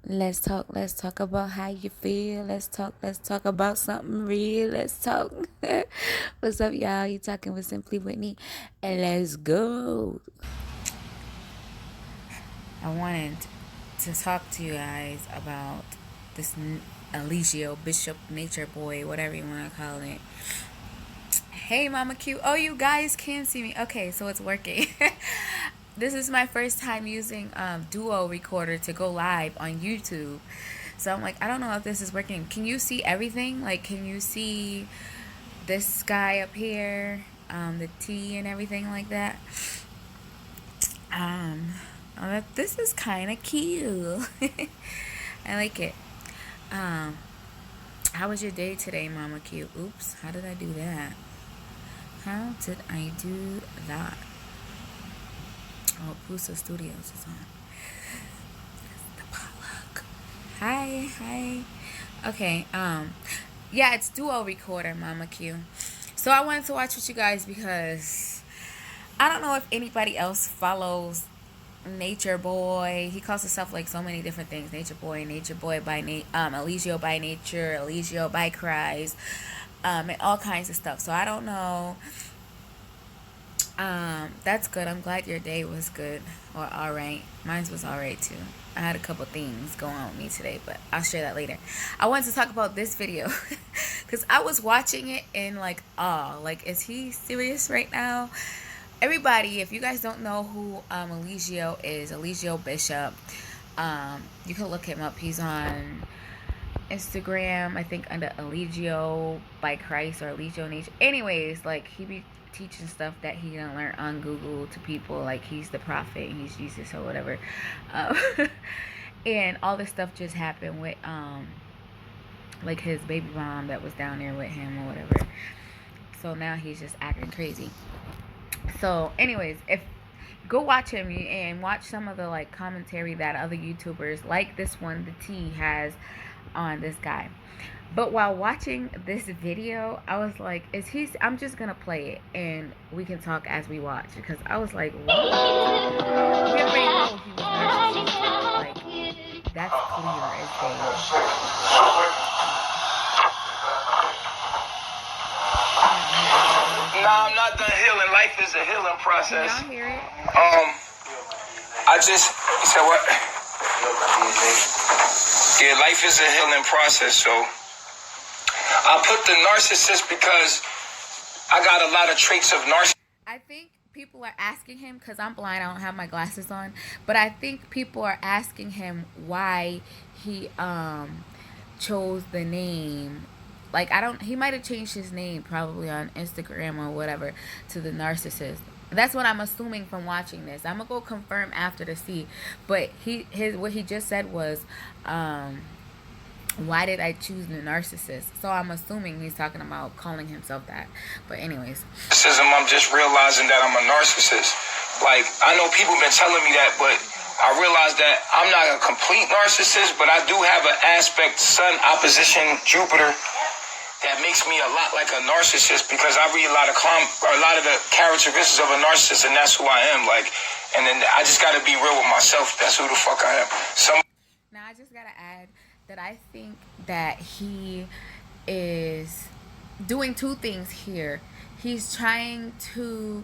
Let's talk about how you feel. Let's talk about something real. Let's talk. What's up, y'all? You talking with Simply Whitney, and let's go. I wanted to talk to you guys about this Eligio Bishop Nature Boy, whatever you want to call it. Hey, Mama Q. Oh, you guys can see me. Okay, so it's working. This is my first time using Duo Recorder to go live on YouTube. So I'm like, I don't know if this is working. Can you see everything? Like, can you see this guy up here, the T and everything like that? This is kind of cute. I like it. How was your day today, Mama Q? Oops, how did I do that? How did I do that? Oh, Pusa Studios is on. The potluck. Hi. Okay, yeah, it's Duo Recorder, Mama Q. So I wanted to watch with you guys because I don't know if anybody else follows Nature Boy. He calls himself like so many different things. Nature Boy by Eligio by Nature, Eligio by Cries, and all kinds of stuff. So I don't know. That's good. I'm glad your day was good or alright. Mine was alright too. I had a couple things going on with me today, but I'll share that later. I wanted to talk about this video because I was watching it in like awe. Like, is he serious right now? Everybody, if you guys don't know who Eligio is, Eligio Bishop, you can look him up. He's on Instagram, I think under Eligio by Christ or Eligio Nature. Anyways, like, he be teaching stuff that he didn't learn on Google to people, like he's the prophet, he's Jesus or whatever. And all this stuff just happened with like his baby mom that was down there with him or whatever. So now he's just acting crazy. So anyways, if go watch him and watch some of the like commentary that other YouTubers like this one, the T, has on this guy. But while watching this video, I was like, I'm just gonna play it and we can talk as we watch, because I was like, what? We already know he was narcissistic. Like, that's clear as day. Nah, I'm not done healing. Life is a healing process. Can y'all hear it? You said what? Yeah, life is a healing process, so I put the narcissist because I got a lot of traits of narcissism. I think people are asking him, because I'm blind, I don't have my glasses on, but I think people are asking him why he chose the name. Like, he might have changed his name probably on Instagram or whatever to the Narcissist. That's what I'm assuming from watching this. I'm gonna go confirm after to see, but what he just said was, why did I choose the Narcissist? So I'm assuming he's talking about calling himself that. But anyways, I'm just realizing that I'm a narcissist. Like, I know people been telling me that, but I realized that I'm not a complete narcissist, but I do have an aspect, Sun opposition Jupiter, that makes me a lot like a narcissist, because I read a lot of the characteristics of a narcissist, and that's who I am. Like, and then I just gotta be real with myself. That's who the fuck I am. Now I just gotta add that I think that he is doing two things here. He's trying to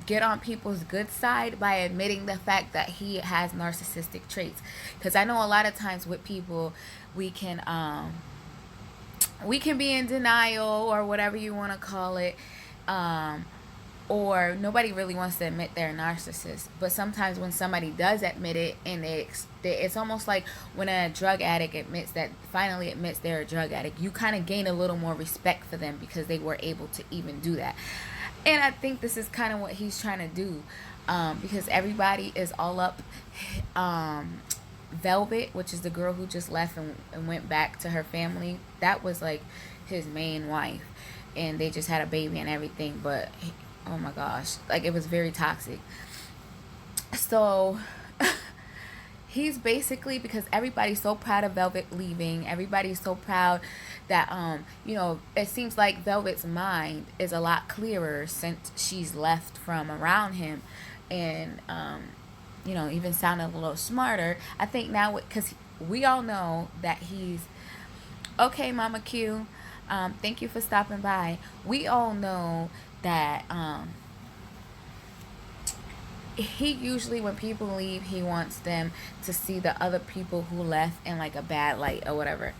get on people's good side by admitting the fact that he has narcissistic traits. Because I know a lot of times with people, we can be in denial or whatever you want to call it, or nobody really wants to admit they're a narcissist. But sometimes when somebody does admit it, and it's almost like when a drug addict finally admits they're a drug addict, you kind of gain a little more respect for them because they were able to even do that. And I think this is kind of what he's trying to do, because everybody is all up. Velvet, which is the girl who just left and went back to her family, that was like his main wife, and they just had a baby and everything, but oh my gosh, like, it was very toxic. So he's basically, because everybody's so proud of Velvet leaving, everybody's so proud that it seems like Velvet's mind is a lot clearer since she's left from around him, and even sounded a little smarter. I think now, because we all know that he's okay, Mama Q. Thank you for stopping by. We all know that he usually, when people leave, he wants them to see the other people who left in like a bad light or whatever.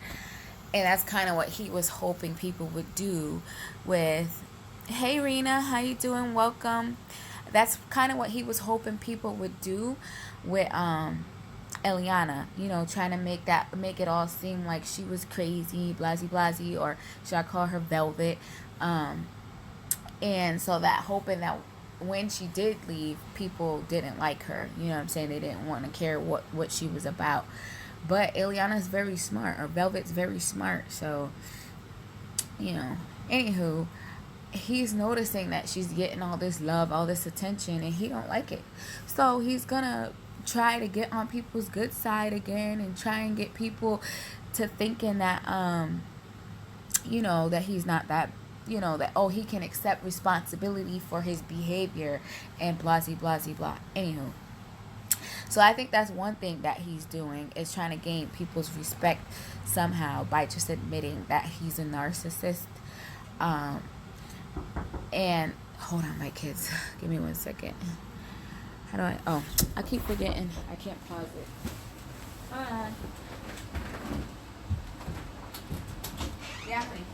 And that's kind of what he was hoping people would do with, hey Rena, how you doing? Welcome. That's kind of what he was hoping people would do with Eliana, trying to make it all seem like she was crazy, blasey blasey, or should I call her Velvet? And so that hoping that when she did leave, people didn't like her. You know what I'm saying? They didn't want to care what she was about. But Eliana's very smart, or Velvet's very smart. So, anywho, he's noticing that she's getting all this love, all this attention, and he don't like it. So he's gonna try to get on people's good side again and try and get people to thinking that that he's not that, that, oh, he can accept responsibility for his behavior and blah blah blah. Anywho, so I think that's one thing that he's doing, is trying to gain people's respect somehow by just admitting that he's a narcissist. And hold on, my kids, give me 1 second. How do I keep forgetting. I can't pause it. Hold on. Yeah, honey.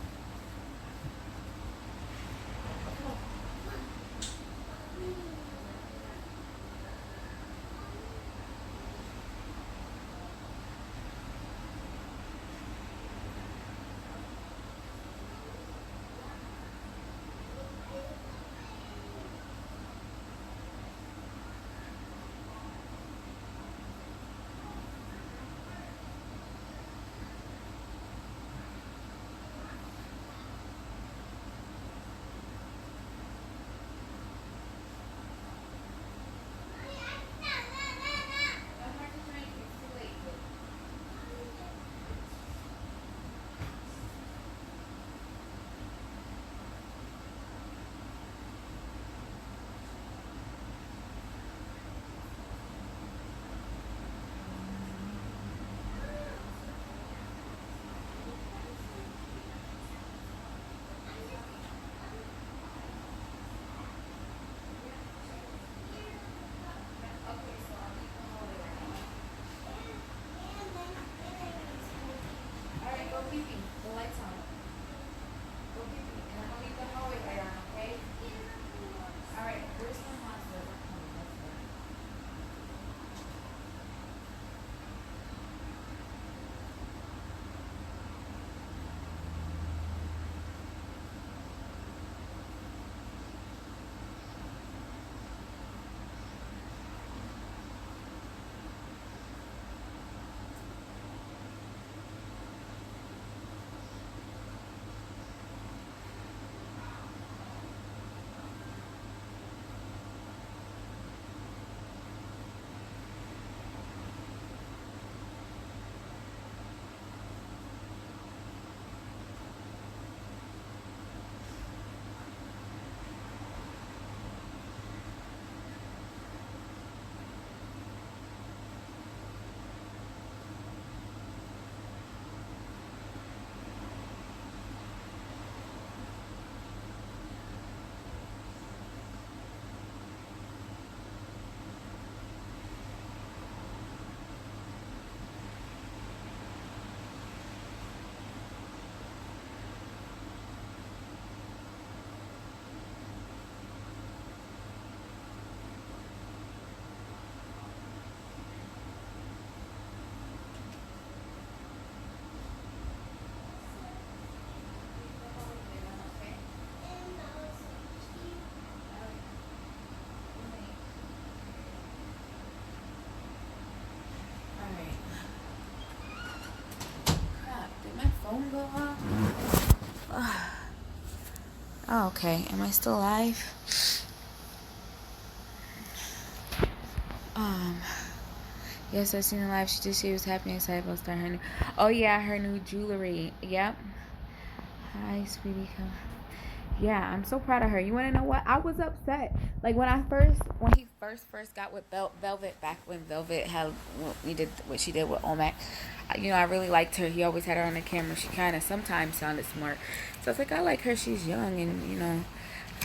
phone go off? Oh, okay. Am I still live? Yes, I've seen her live. She just she was happy and excited about starting her new. Oh yeah, her new jewelry. Yep. Hi, sweetie. Yeah, I'm so proud of her. You want to know what? I was upset. Like when first got with Velvet, back when Velvet had we did what she did with Omac. You know, I really liked her. He always had her on the camera. She kind of sometimes sounded smart. So I was like, I like her. She's young, and you know,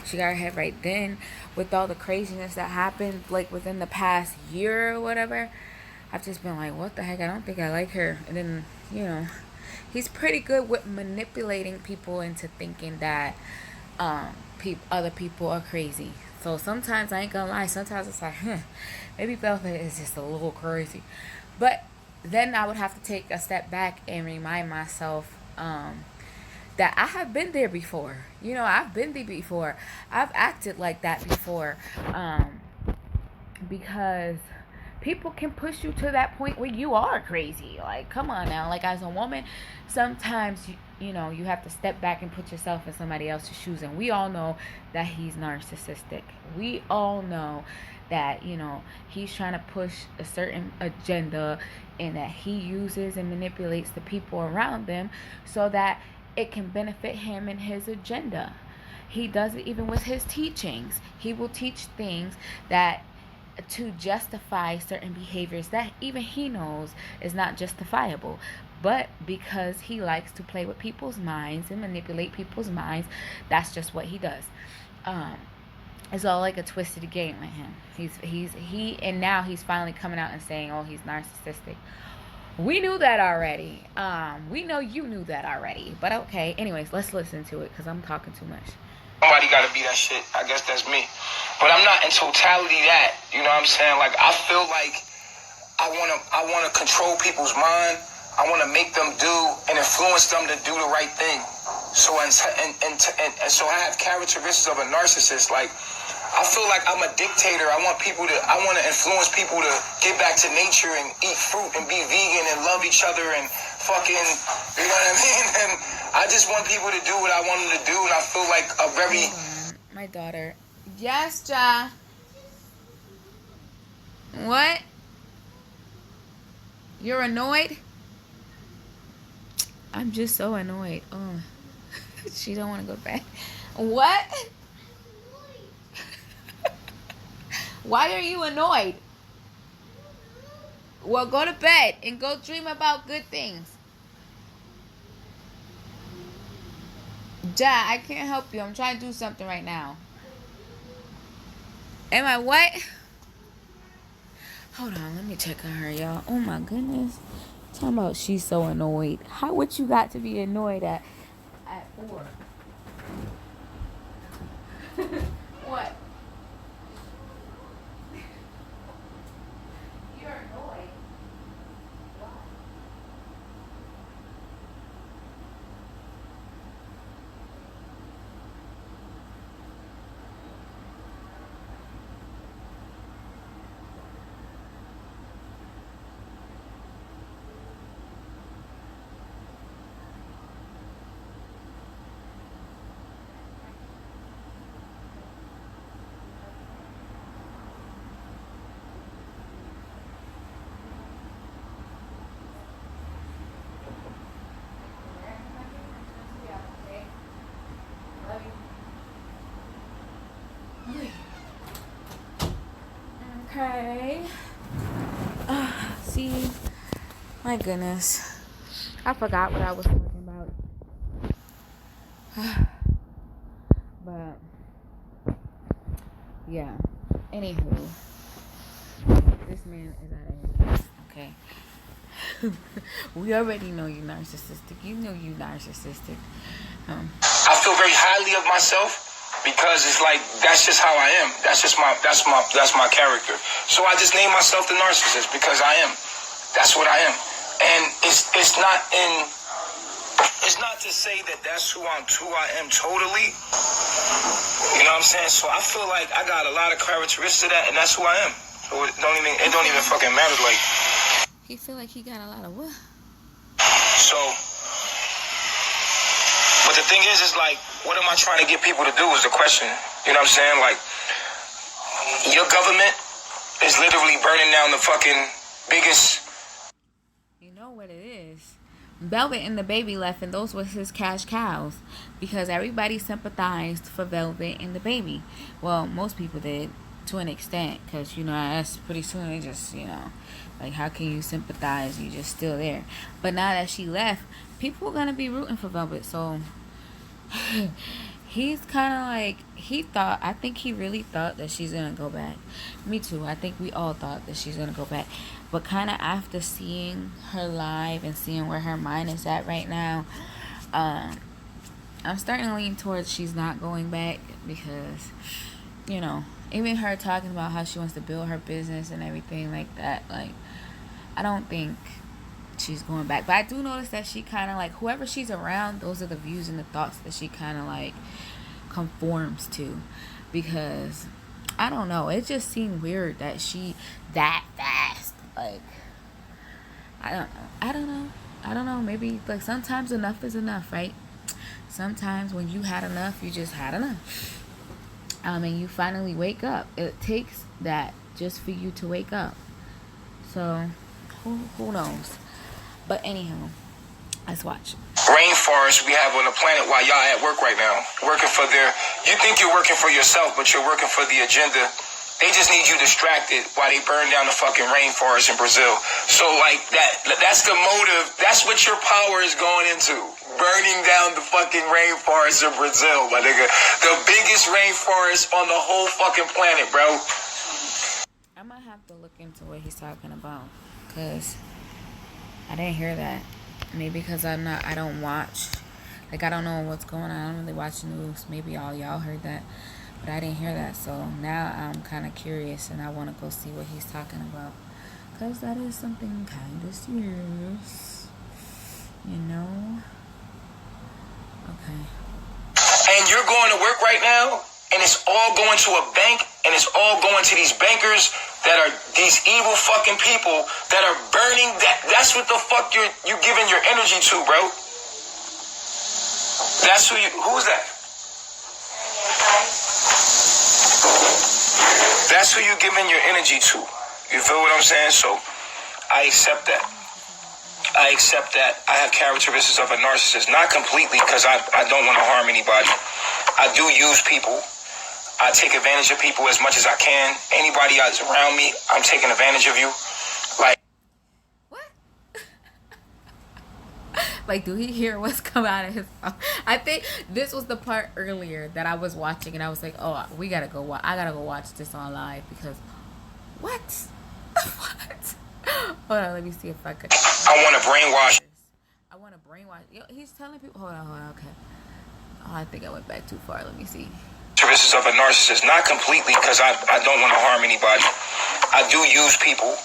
she got her head right. Then with all the craziness that happened, like within the past year or whatever, I've just been like, what the heck? I don't think I like her. And then, you know, he's pretty good with manipulating people into thinking that other people are crazy. So sometimes, I ain't gonna lie, sometimes it's like, maybe Velvet is just a little crazy. But then I would have to take a step back and remind myself that I have been there before. You know, I've been there before. I've acted like that before. Because people can push you to that point where you are crazy. Like, come on now. Like, as a woman, sometimes, you know, you have to step back and put yourself in somebody else's shoes. And we all know that he's narcissistic. We all know that, you know, he's trying to push a certain agenda, and that he uses and manipulates the people around them so that it can benefit him and his agenda. He does it even with his teachings. He will teach things that to justify certain behaviors that even he knows is not justifiable, but because he likes to play with people's minds and manipulate people's minds, that's just what he does. It's all like a twisted game with him. And now he's finally coming out and saying, oh, he's narcissistic. We knew that already. We know you knew that already, but okay. Anyways, let's listen to it because I'm talking too much. Somebody gotta be that shit. I guess that's me. But I'm not in totality that. You know what I'm saying? Like, I feel like I wanna control people's mind. I wanna make them do and influence them to do the right thing. So and so I have characteristics of a narcissist. Like, I feel like I'm a dictator. I want to influence people to get back to nature and eat fruit and be vegan and love each other and fucking, you know what I mean? And I just want people to do what I want them to do, and I feel like a very... My daughter. Yes, Ja. What? You're annoyed? I'm just so annoyed. Oh, she don't want to go back. What? Why are you annoyed? Well, go to bed and go dream about good things. Ja, I can't help you. I'm trying to do something right now. Am I what? Hold on, let me check on her, y'all. Oh my goodness. Talking about she's so annoyed. How what you got to be annoyed at 4? What? You're annoyed. Why? Okay. See, my goodness, I forgot what I was talking about. But yeah. Anywho, this man is out of his. Okay. We already know you narcissistic. You know you narcissistic. I feel very highly of myself. Because it's like, that's just how I am. That's my character. So I just name myself the narcissist because I am. That's what I am. And it's not to say that that's who I am totally. You know what I'm saying? So I feel like I got a lot of characteristics of that, and that's who I am. So it don't even fucking matter. Like, he feel like he got a lot of what? So, but the thing is like, what am I trying to get people to do is the question. You know what I'm saying? Like, your government is literally burning down the fucking biggest... You know what it is? Velvet and the baby left, and those were his cash cows. Because everybody sympathized for Velvet and the baby. Well, most people did. to an extent, because, you know, that's pretty soon they just, you know, like, how can you sympathize? You just still there. But now that she left, people are gonna be rooting for Velvet. So he's kind of like, I think he really thought that she's gonna go back. Me too. I think we all thought that she's gonna go back. But kind of after seeing her live and seeing where her mind is at right now, I'm starting to lean towards she's not going back, because, you know, even her talking about how she wants to build her business and everything like that, like, I don't think she's going back. But I do notice that she kind of like, whoever she's around, those are the views and the thoughts that she kind of like conforms to, because I don't know, it just seemed weird that she that fast, like, I don't know, maybe, like, sometimes enough is enough, right? Sometimes when you had enough, you just had enough. And you finally wake up. It takes that just for you to wake up. So, who knows? But anyhow, let's watch. Rainforest we have on the planet while y'all at work right now. Working for you think you're working for yourself, but you're working for the agenda. They just need you distracted while they burn down the fucking rainforest in Brazil. So, like, that's the motive. That's what your power is going into. Burning down the fucking rainforest in Brazil, my nigga. The biggest rainforest on the whole fucking planet, bro. I might have to look into what he's talking about, because I didn't hear that. Maybe because I don't watch. Like, I don't know what's going on. I don't really watch the news. Maybe all y'all heard that. But I didn't hear that, so now I'm kind of curious, and I want to go see what he's talking about, because that is something kind of serious, you know? Okay. And you're going to work right now, and it's all going to a bank, and it's all going to these bankers that are these evil fucking people that are burning that's what the fuck you giving your energy to, bro. That's who's that? That's who you're giving your energy to. You feel what I'm saying? So, I accept that. I accept that. I have characteristics of a narcissist. Not completely, because I don't want to harm anybody. I do use people. I take advantage of people as much as I can. Anybody that's around me, I'm taking advantage of you. Like... What? Like, do he hear what's coming out of his mouth? I think this was the part earlier that I was watching, and I was like, oh, we gotta go watch. I gotta go watch this on live, because what? What? Hold on, let me see if I could. I want to brainwash. I want to brainwash. Yo, he's telling people. Hold on, okay. Oh, I think I went back too far. Let me see. Characteristics of a narcissist, not completely, because I don't want to harm anybody. I do use people.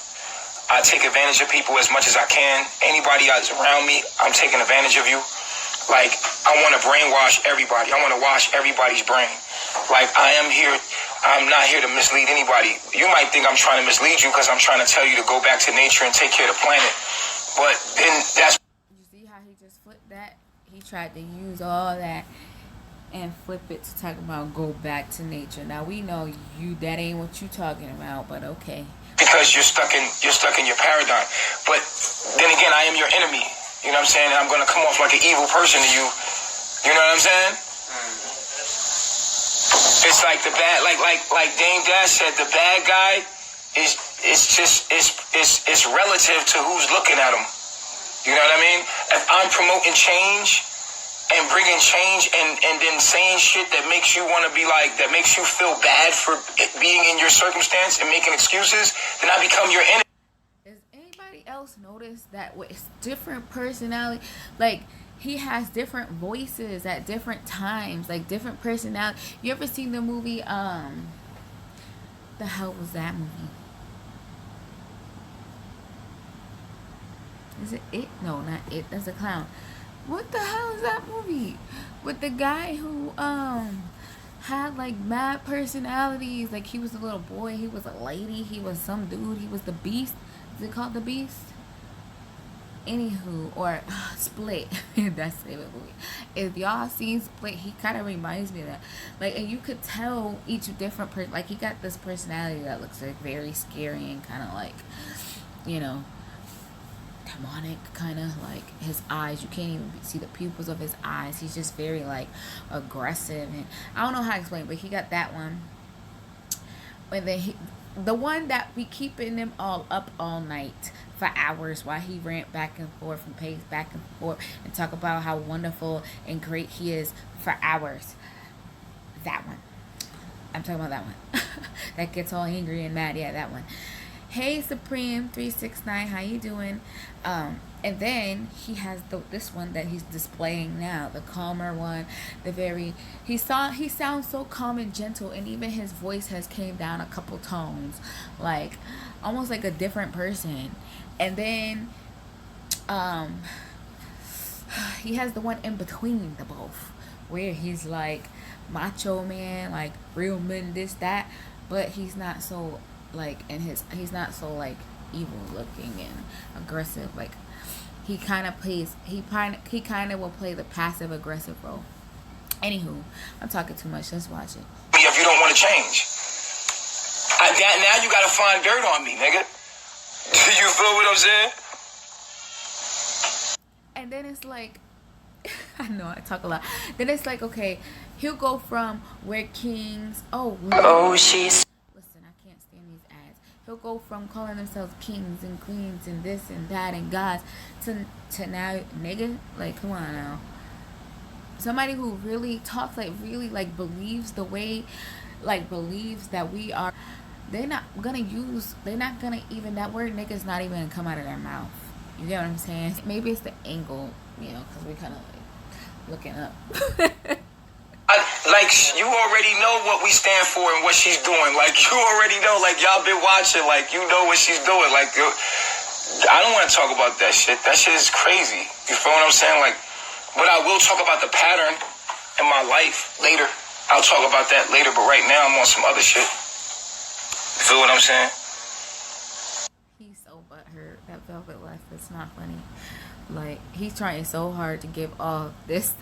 I take advantage of people as much as I can. Anybody that's around me, I'm taking advantage of you. Like, I want to brainwash everybody. I want to wash everybody's brain. Like, I'm not here to mislead anybody. You might think I'm trying to mislead you because I'm trying to tell you to go back to nature and take care of the planet. But then that's... You see how he just flipped that? He tried to use all that and flip it to talk about go back to nature. Now, we know that ain't what you talking about, but okay. Because you're stuck in your paradigm. But then again, I am your enemy. You know what I'm saying? And I'm going to come off like an evil person to you. You know what I'm saying? It's like the bad, like Dame Dash said, the bad guy is relative to who's looking at him. You know what I mean? If I'm promoting change and bringing change and then saying shit that makes you want to be like, that makes you feel bad for it being in your circumstance and making excuses, then I become your enemy. Does anybody else notice that with different personality, like, he has different voices at different times, like different personality. You ever seen the movie, the hell was that movie? Is it It? No, not It. That's a clown. What the hell is that movie? With the guy who, had like mad personalities. Like, he was a little boy, he was a lady, he was some dude, he was the Beast. Is it called The Beast? Anywho, or Split. That's the favorite movie. If y'all seen Split, he kind of reminds me of that. Like, and you could tell each different person. Like, he got this personality that looks like very scary and kind of like, you know, demonic, kind of like his eyes. You can't even see the pupils of his eyes. He's just very like aggressive, and I don't know how to explain, but he got that one. And then the one that be keeping them all up all night for hours while he rant back and forth and pace back and forth and talk about how wonderful and great he is for hours. That one. I'm talking about that one. That gets all angry and mad. Yeah, that one. Hey Supreme 369, how you doing? And then he has this one that he's displaying now, the calmer one, he sounds so calm and gentle, and even his voice has came down a couple tones, like almost like a different person. And then he has the one in between the both, where he's like macho man, like real men, this that, but he's not so like he's not so like evil looking and aggressive. Like he kind of will play the passive aggressive role. Anywho, I'm talking too much. Let's watch it. If you don't want to change, now you gotta find dirt on me, nigga. You feel what I'm saying? And then it's like, I know I talk a lot. Then it's like, okay, he'll go from where kings. She's. Listen, I can't stand these ads. He'll go from calling themselves kings and queens and this and that and gods to now, nigga. Like, come on now. Somebody who really talks like really like believes the way, like believes that we are. They're not gonna even, that word nigga's not even gonna come out of their mouth. You get what I'm saying? Maybe it's the angle, you know, because we kind of like looking up. Like, you already know what we stand for and what she's doing. Like, you already know. Like, y'all been watching. Like, you know what she's doing. Like, I don't want to talk about that shit. That shit is crazy. You feel what I'm saying? Like, but I will talk about the pattern in my life later. I'll talk about that later. But right now, I'm on some other shit. You feel what I'm saying? He's so butthurt. That Velvet left. It's not funny. Like, he's trying so hard to give off this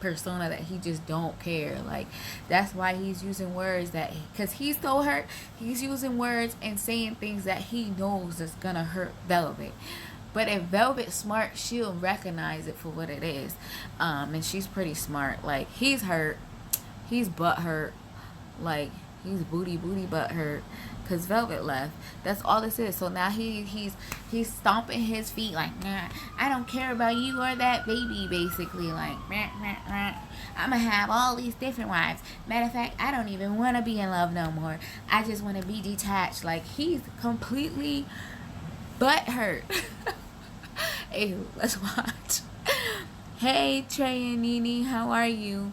persona that he just don't care. Like, that's why he's using words that, because he's so hurt, he's using words and saying things that he knows is gonna hurt Velvet. But if Velvet's smart, she'll recognize it for what it is. And she's pretty smart. Like, he's hurt, he's butthurt, like he's booty butthurt because Velvet left. That's all this is. So now he's stomping his feet like, nah, I don't care about you or that baby, basically. Like, I'm gonna have all these different wives. Matter of fact, I don't even want to be in love no more. I just want to be detached. Like, he's completely butthurt. Hey, let's watch. Hey, Trey and Nene, how are you?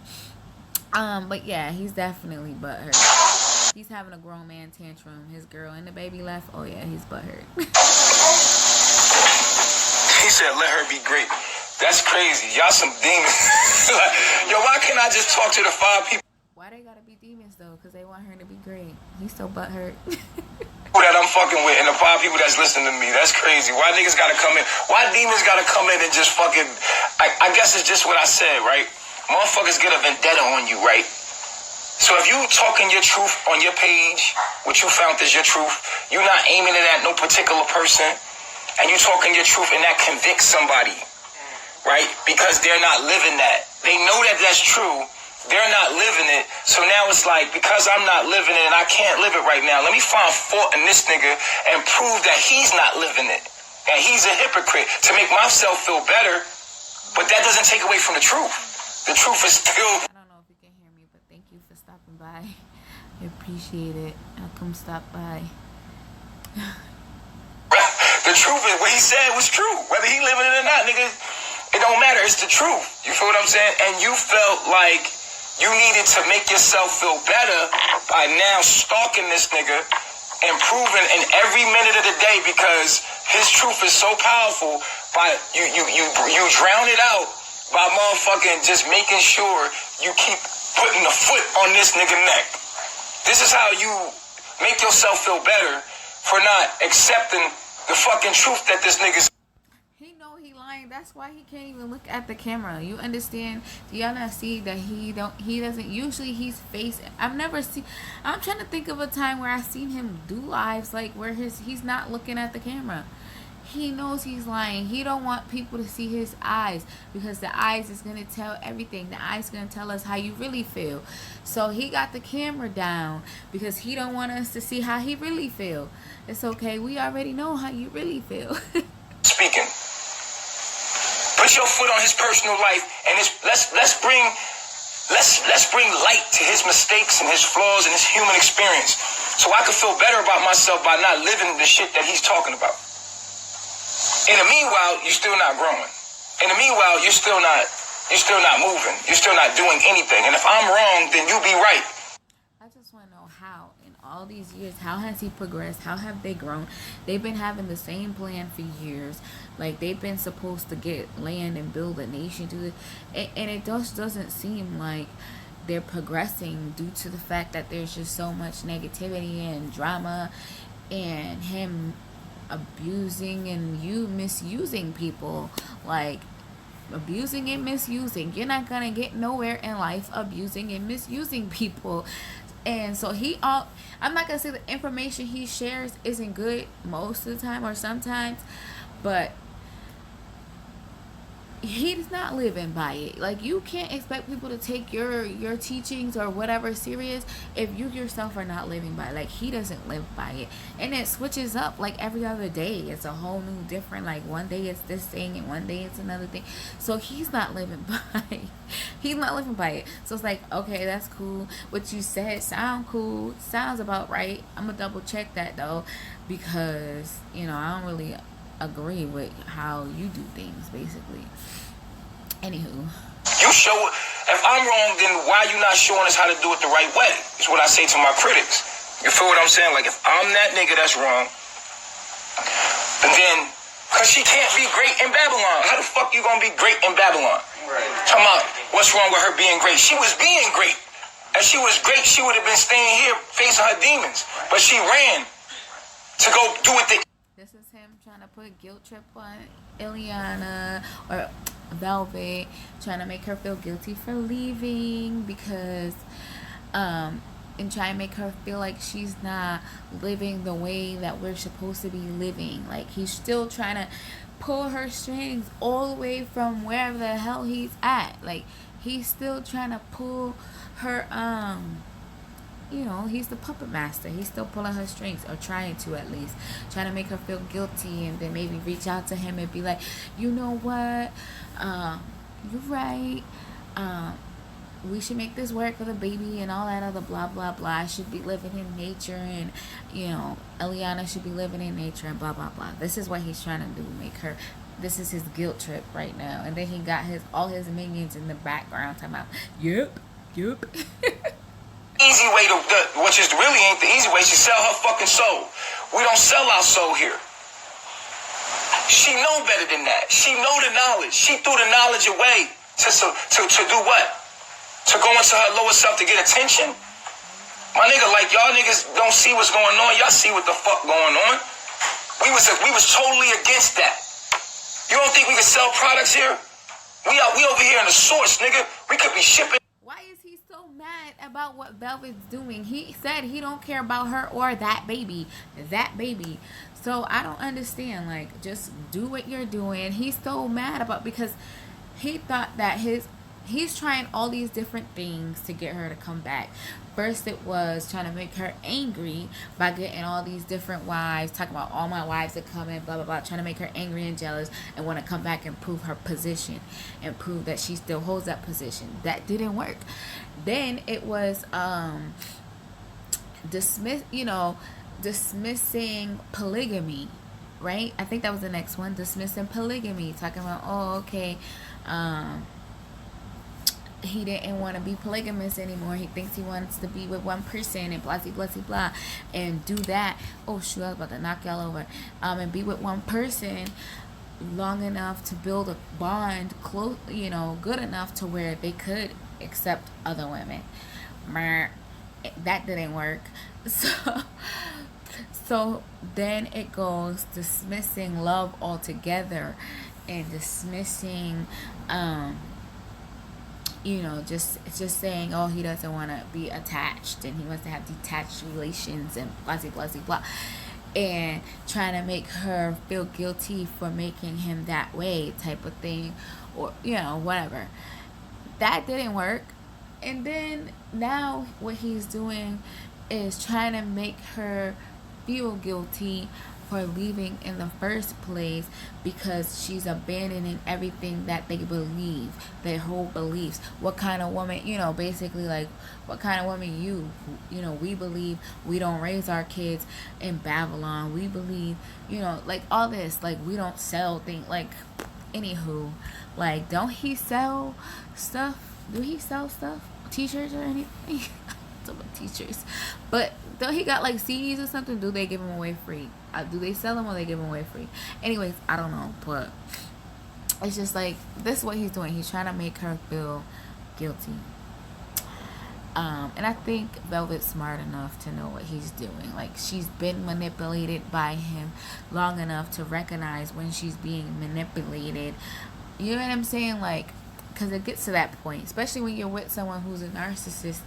But yeah, he's definitely butthurt. He's having a grown man tantrum. His girl and the baby left. Oh yeah, he's butthurt. He said, let her be great. That's crazy. Y'all some demons. Yo, why can't I just talk to the 5 people? Why they gotta be demons though? Because they want her to be great. He's so butthurt. That I'm fucking with and the 5 people that's listening to me. That's crazy. Why niggas gotta come in? Why demons gotta come in and just fucking... I guess it's just what I said, right? Motherfuckers get a vendetta on you, right? So if you talking your truth on your page, what you found is your truth, you're not aiming it at no particular person, and you talking your truth and that convicts somebody, right? Because they're not living that. They know that that's true. They're not living it. So now it's like, because I'm not living it and I can't live it right now, let me find fault in this nigga and prove that he's not living it. And he's a hypocrite to make myself feel better. But that doesn't take away from the truth. The truth is still... I don't know if you can hear me, but thank you for stopping by. I appreciate it. I'll come stop by. The truth is, what he said was true. Whether he living it or not, nigga, it don't matter. It's the truth. You feel what I'm saying? And you felt like you needed to make yourself feel better by now stalking this nigga and proving in every minute of the day, because his truth is so powerful. By you drown it out by motherfucking just making sure you keep putting the foot on this nigga neck. This is how you make yourself feel better for not accepting the fucking truth that this nigga's... He know he lying. That's why he can't even look at the camera. You understand? Do y'all not see that he doesn't usually, he's face... I'm trying to think of a time where I seen him do lives like where he's not looking at the camera. he knows he's lying. He don't want people to see his eyes, because the eyes is going to tell everything. The eyes going to tell us how you really feel. So he got the camera down because he don't want us to see how he really feel. It's okay. We already know how you really feel. Speaking. Put your foot on his personal life, and let's bring light to his mistakes and his flaws and his human experience, so I can feel better about myself by not living the shit that he's talking about. In the meanwhile, you're still not growing. In the meanwhile, you're still not moving. You're still not doing anything. And if I'm wrong, then you be right. I just want to know how, in all these years, how has he progressed? How have they grown? They've been having the same plan for years. Like, they've been supposed to get land and build a nation. And it just doesn't seem like they're progressing, due to the fact that there's just so much negativity and drama, and him abusing and you misusing people. Like, abusing and misusing. You're not gonna get nowhere in life abusing and misusing people. And so I'm not gonna say the information he shares isn't good most of the time or sometimes, but he's not living by it. Like, you can't expect people to take your teachings or whatever serious if you yourself are not living by it. Like, he doesn't live by it, and it switches up like every other day. It's a whole new different, like, one day it's this thing and one day it's another thing. So he's not living by it. He's not living by it. So it's like, okay, that's cool, what you said sound cool, sounds about right. I'm gonna double check that though, because I don't really agree with how you do things, basically. Anywho, you show, if I'm wrong, then why you not showing us how to do it the right way? Is what I say to my critics. You feel what I'm saying? Like, if I'm that nigga that's wrong, and then, cause she can't be great in Babylon. How the fuck you gonna be great in Babylon? Right. Talking about what's wrong with her being great. She was being great. If she was great, she would have been staying here facing her demons. But she ran to go do it. This is him trying to put guilt trip on Eliana or Velvet, trying to make her feel guilty for leaving, because and try and make her feel like she's not living the way that we're supposed to be living. Like, he's still trying to pull her strings all the way from wherever the hell he's at. Like, he's still trying to pull her he's the puppet master. He's still pulling her strings, or trying to, at least. Trying to make her feel guilty, and then maybe reach out to him and be like, you know what? You're right. We should make this work for the baby and all that other blah, blah, blah. I should be living in nature, and, Eliana should be living in nature, and blah, blah, blah. This is what he's trying to do. This is his guilt trip right now. And then he got all his minions in the background talking about, yep. Easy way which is really ain't the easy way, she sell her fucking soul. We don't sell our soul here. She know better than that. She know the knowledge. She threw the knowledge away to do what? To go into her lower self to get attention? My nigga, like, y'all niggas don't see what's going on. Y'all see what the fuck going on. We was totally against that. You don't think we can sell products here? We over here in the source, nigga. We could be shipping. Why is he so mad about what Velvet's doing? He said he don't care about her or that baby. So I don't understand. Like, just do what you're doing. He's so mad about, because he thought that he's trying all these different things to get her to come back. First, it was trying to make her angry by getting all these different wives, talking about all my wives that come in, blah, blah, blah, trying to make her angry and jealous and want to come back and prove her position and prove that she still holds that position. That didn't work. Then it was dismissing polygamy, right? I think that was the next one, dismissing polygamy, talking about, okay, he didn't want to be polygamous anymore. He thinks he wants to be with one person, and blah, blah, blah, blah, and do that. Oh shoot, I was about to knock y'all over. And be with one person long enough to build a bond, close, good enough to where they could accept other women. That didn't work. So then it goes dismissing love altogether, and dismissing just saying, oh, he doesn't want to be attached, and he wants to have detached relations, and blah, blah, blah, blah. and trying to make her feel guilty for making him that way type of thing, or whatever. That didn't work. And then now what he's doing is trying to make her feel guilty for leaving in the first place, because she's abandoning everything that they believe, their whole beliefs. What kind of woman, basically, like, what kind of woman we believe we don't raise our kids in Babylon. We believe, like, all this, like, we don't sell things, like, anywho, like, don't he sell stuff? Do he sell stuff? T-shirts or anything? About t-shirts, but don't he got like CDs or something? Do they give them away free? Do they sell them or they give them away free? Anyways, I don't know, but it's just like, this is what he's doing. He's trying to make her feel guilty. And I think Velvet's smart enough to know what he's doing. Like, she's been manipulated by him long enough to recognize when she's being manipulated. You know what I'm saying? Like, because it gets to that point, especially when you're with someone who's a narcissist.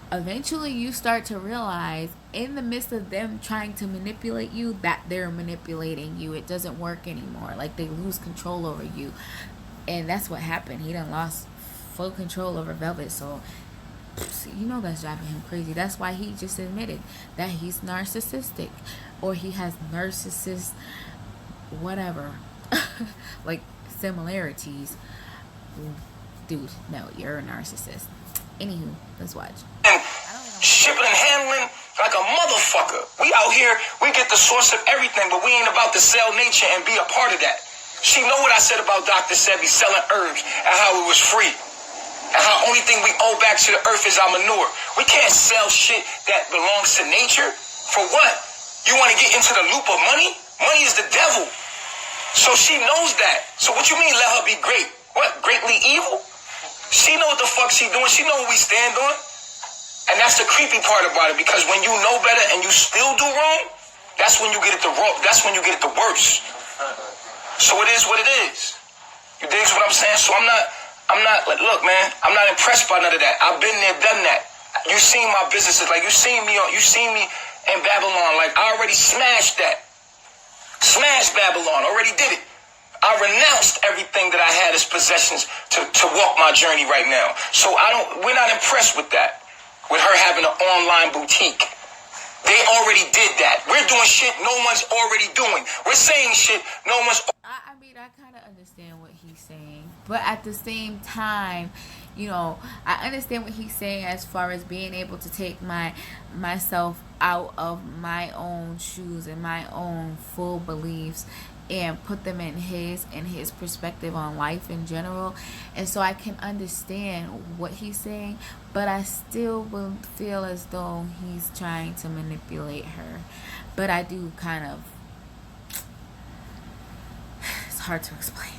Eventually you start to realize, in the midst of them trying to manipulate you, that they're manipulating you. It doesn't work anymore. Like, they lose control over you. And that's what happened. He done lost full control over Velvet. So, that's driving him crazy. That's why he just admitted that he's narcissistic, or he has narcissist whatever like similarities. Dude, no, you're a narcissist. Anywho, let's watch. Shipping and handling like a motherfucker. We out here, we get the source of everything, but we ain't about to sell nature and be a part of that. She know what I said about Dr. Sebi selling herbs and how it was free. And how only thing we owe back to the earth is our manure. We can't sell shit that belongs to nature. For what? You want to get into the loop of money? Money is the devil. So she knows that. So what you mean let her be great? What? Greatly evil? She know what the fuck she doing. She know what we stand on. And that's the creepy part about it, because when you know better and you still do wrong, that's when you get it the wrong. That's when you get it the worst. So it is what it is. You dig what I'm saying? So I'm not like, look, man, I'm not impressed by none of that. I've been there, done that. You seen my businesses, like you seen me in Babylon. Like, I already smashed that. Smashed Babylon, already did it. I renounced everything that I had as possessions to walk my journey right now. So we're not impressed with that. With her having an online boutique. They already did that. We're doing shit no one's already doing. We're saying shit no one's... I mean, I kind of understand what he's saying. But at the same time, I understand what he's saying as far as being able to take myself out of my own shoes and my own full beliefs and put them in his perspective on life in general. And so I can understand what he's saying, but I still will feel as though he's trying to manipulate her. But I do kind of, it's hard to explain.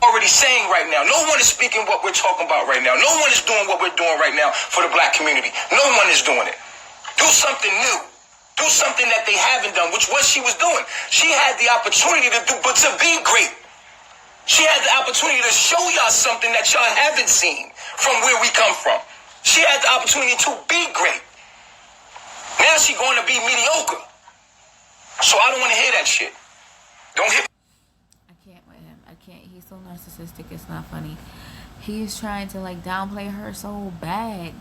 Already saying right now, no one is speaking what we're talking about right now. No one is doing what we're doing right now for the black community. No one is doing it. Do something new. Do something that they haven't done, which what she was doing. She had the opportunity to be great. She had the opportunity to show y'all something that y'all haven't seen from where we come from. She had the opportunity to be great. Now she's going to be mediocre. So I don't want to hear that shit. Don't hit. I can't with him. I can't. He's so narcissistic. It's not funny. He's trying to like downplay her so bad.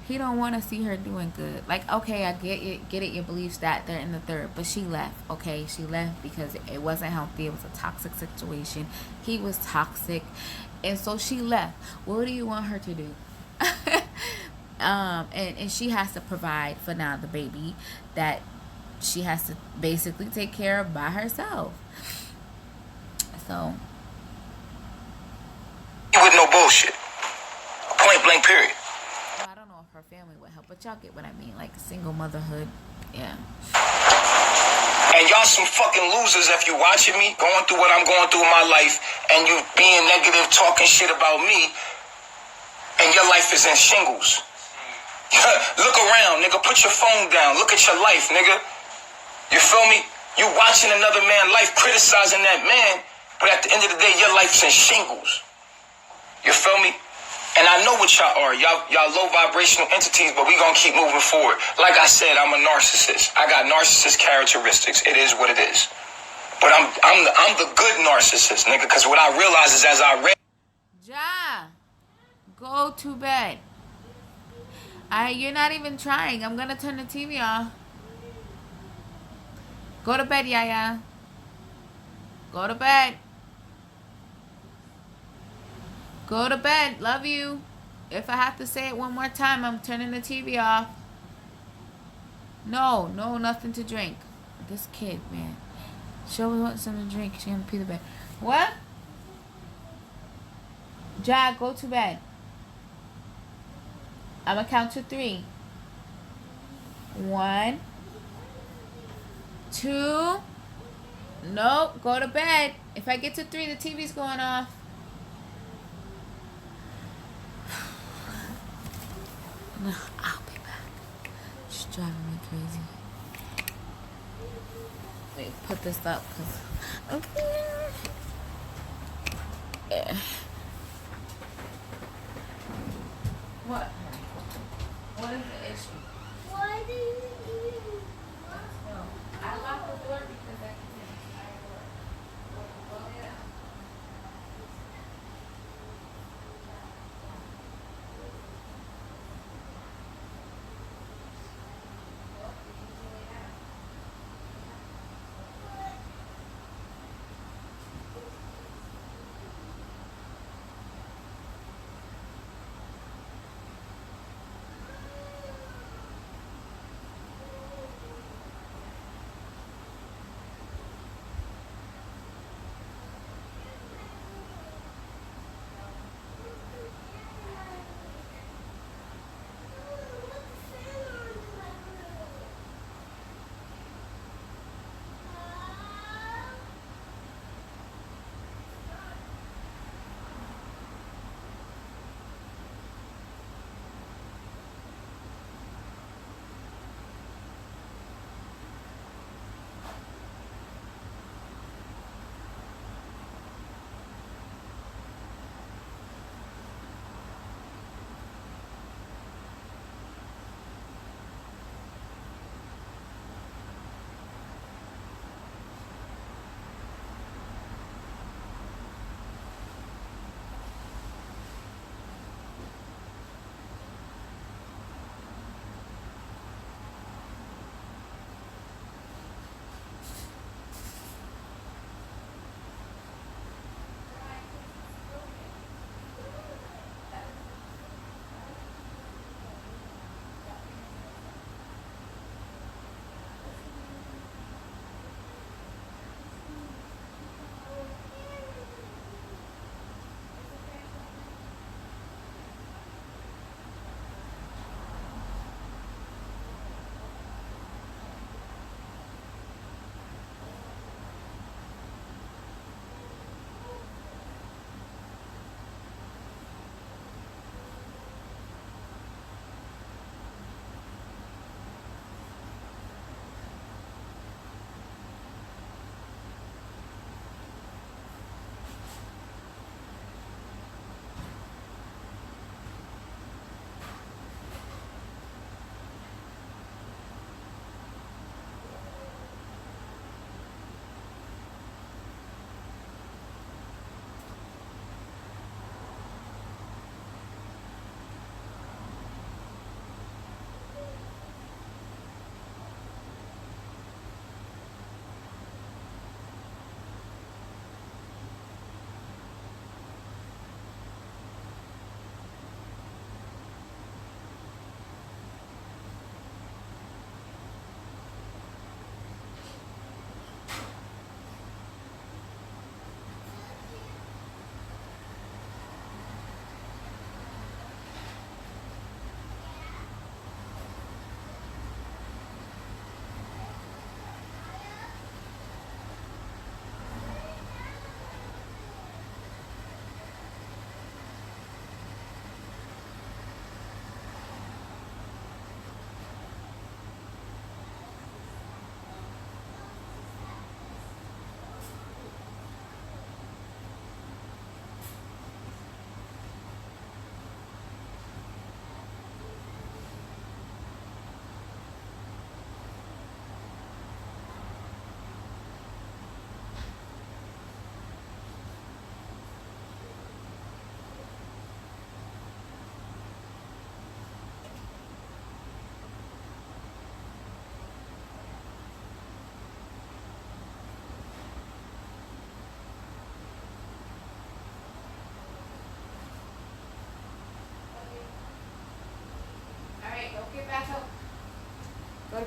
He don't want to see her doing good. Like, okay, I get it, your beliefs that they're in the third, but she left. Okay, she left because it wasn't healthy. It was a toxic situation. He was toxic, and so she left. What do you want her to do? And she has to provide for now the baby that she has to basically take care of by herself. So, with no bullshit. Point blank period. I don't know if her family would help, but y'all get what I mean. Like single motherhood. Yeah. And y'all some fucking losers if you watching me, going through what I'm going through in my life, and you being negative, talking shit about me, and your life is in shingles. Look around, nigga. Put your phone down. Look at your life, nigga. You feel me? You watching another man's life, criticizing that man, but at the end of the day, your life's in shingles. You feel me? And I know what y'all are. Y'all low vibrational entities, but we gonna keep moving forward. Like I said, I'm a narcissist. I got narcissist characteristics. It is what it is. But I'm the good narcissist, nigga. Because what I realize is as I read. Ja, go to bed. You're not even trying. I'm gonna turn the TV off. Go to bed, Yaya. Go to bed. Go to bed. Love you. If I have to say it one more time, I'm turning the TV off. No, nothing to drink. This kid, man. She always wants something to drink. She's gonna pee the bed. What? Ja, go to bed. I'm gonna count to 3. 1, 2. Nope, go to bed. If I get to 3, the TV's going off. I'll be back. She's driving me crazy. Let me put this up because yeah. What? What is the issue? Why do you eat? No, I locked the door because I can see the door. Well, yeah.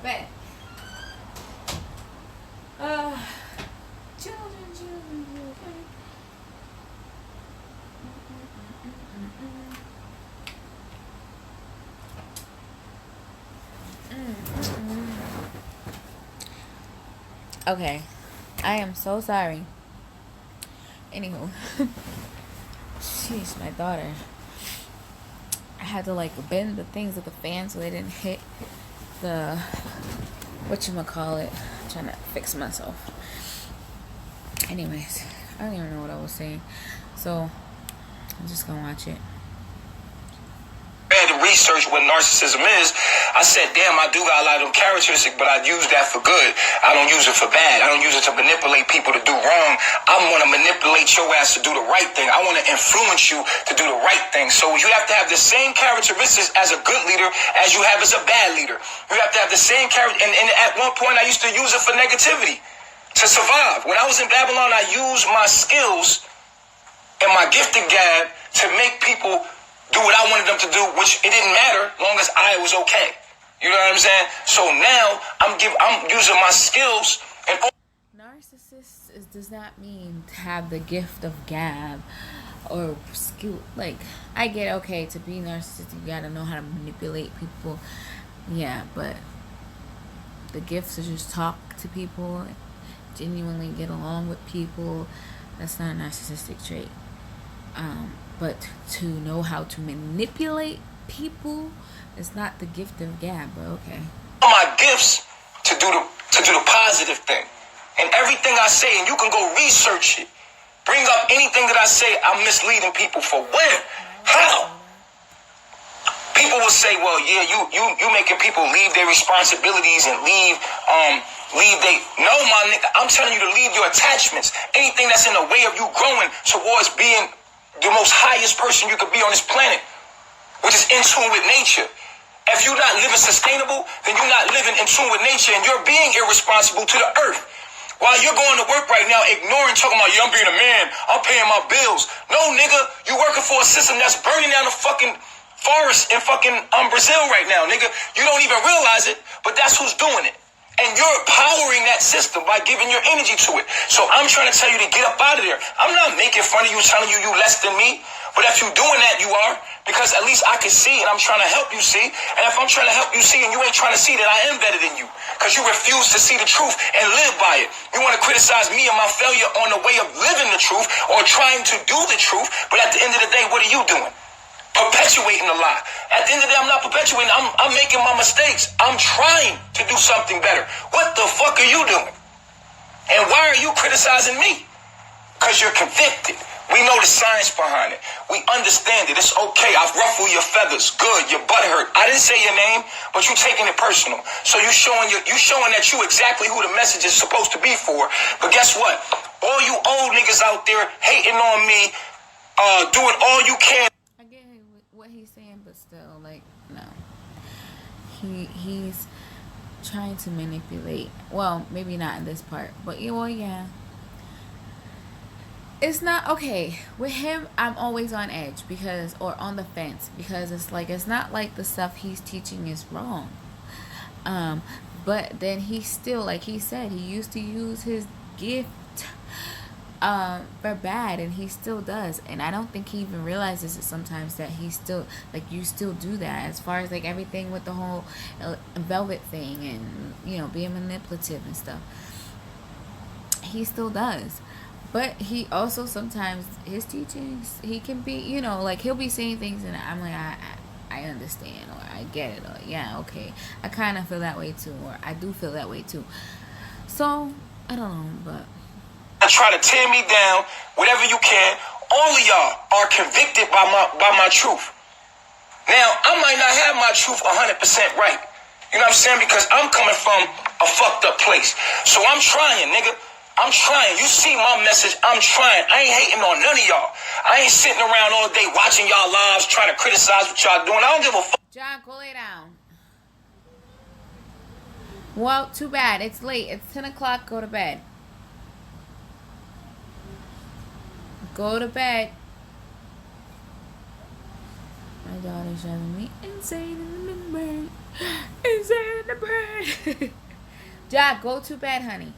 bed. Children. Okay, I am so sorry. Anywho, sheesh, my daughter. I had to like bend the things of the fan so they didn't hit the whatchamacallit. I'm trying to fix myself. Anyways, I don't even know what I was saying. So I'm just gonna watch it. I had to research what narcissism is. I said, damn, I do got a lot of them characteristics, but I use that for good. I don't use it for bad. I don't use it to manipulate people to do wrong. I want to manipulate your ass to do the right thing. I want to influence you to do the right thing. So you have to have the same characteristics as a good leader as you have as a bad leader. You have to have the same character. And at one point, I used to use it for negativity to survive. When I was in Babylon, I used my skills and my gifted gab to make people do what I wanted them to do, which it didn't matter long as I was okay. You know what I'm saying? So now I'm using my skills and Narcissist does not mean to have the gift of gab or skill. Like, I get, okay, to be narcissistic, you gotta know how to manipulate people. Yeah, but the gifts to just talk to people, genuinely get along with people, that's not a narcissistic trait. But to know how to manipulate people is not the gift of gab, but okay. my gifts to do the positive thing. And everything I say, and you can go research it. Bring up anything that I say, I'm misleading people for when? How? People will say, well, yeah, you making people leave their responsibilities and leave they. No, my nigga, I'm telling you to leave your attachments. Anything that's in the way of you growing towards being the most highest person you could be on this planet, which is in tune with nature. If you're not living sustainable, then you're not living in tune with nature, and you're being irresponsible to the earth. While you're going to work right now, ignoring, talking about, yeah, I'm being a man, I'm paying my bills. No, nigga, you working for a system that's burning down the fucking forest in fucking Brazil right now, nigga. You don't even realize it, but that's who's doing it. And you're powering that system by giving your energy to it. So I'm trying to tell you to get up out of there. I'm not making fun of you, telling you less than me. But if you're doing that, you are. Because at least I can see, and I'm trying to help you see. And if I'm trying to help you see and you ain't trying to see, then I am better than you. Because you refuse to see the truth and live by it. You want to criticize me and my failure on the way of living the truth or trying to do the truth. But at the end of the day, what are you doing? Perpetuating the lie. At the end of the day, I'm not perpetuating. I'm making my mistakes. I'm trying to do something better. What the fuck are you doing? And why are you criticizing me? Because you're convicted. We know the science behind it. We understand it. It's okay. I've ruffled your feathers. Good. Your butt hurt. I didn't say your name, but you taking it personal. So you showing that you exactly who the message is supposed to be for. But guess what? All you old niggas out there hating on me, doing all you can. I get what he's saying, but still, like, no. He's trying to manipulate. Well, maybe not in this part, but yeah. It's not okay with him. I'm always on edge or on the fence, because it's like, it's not like the stuff he's teaching is wrong. But then he still, like he said, he used to use his gift for bad, and he still does. And I don't think he even realizes it sometimes, that he still, like, you still do that, as far as like everything with the whole velvet thing and, you know, being manipulative and stuff. He still does. But he also, sometimes his teachings, he can be, you know, like, he'll be saying things and I'm like, I understand, or I get it, or yeah, okay, I kind of feel that way too, or I do feel that way too. So I don't know, but try to tear me down, whatever you can. All of y'all are convicted by my truth. Now, I might not have my truth 100% right. You know what I'm saying? Because I'm coming from a fucked up place. So I'm trying, nigga. I'm trying. You see my message. I'm trying. I ain't hating on none of y'all. I ain't sitting around all day watching y'all lives trying to criticize what y'all doing. I don't give a fuck. John, go lay down. Well, too bad. It's late. It's 10 o'clock. Go to bed. Go to bed. My daughter's driving me insane in the brain. Insane in the brain. Jack, go to bed, honey.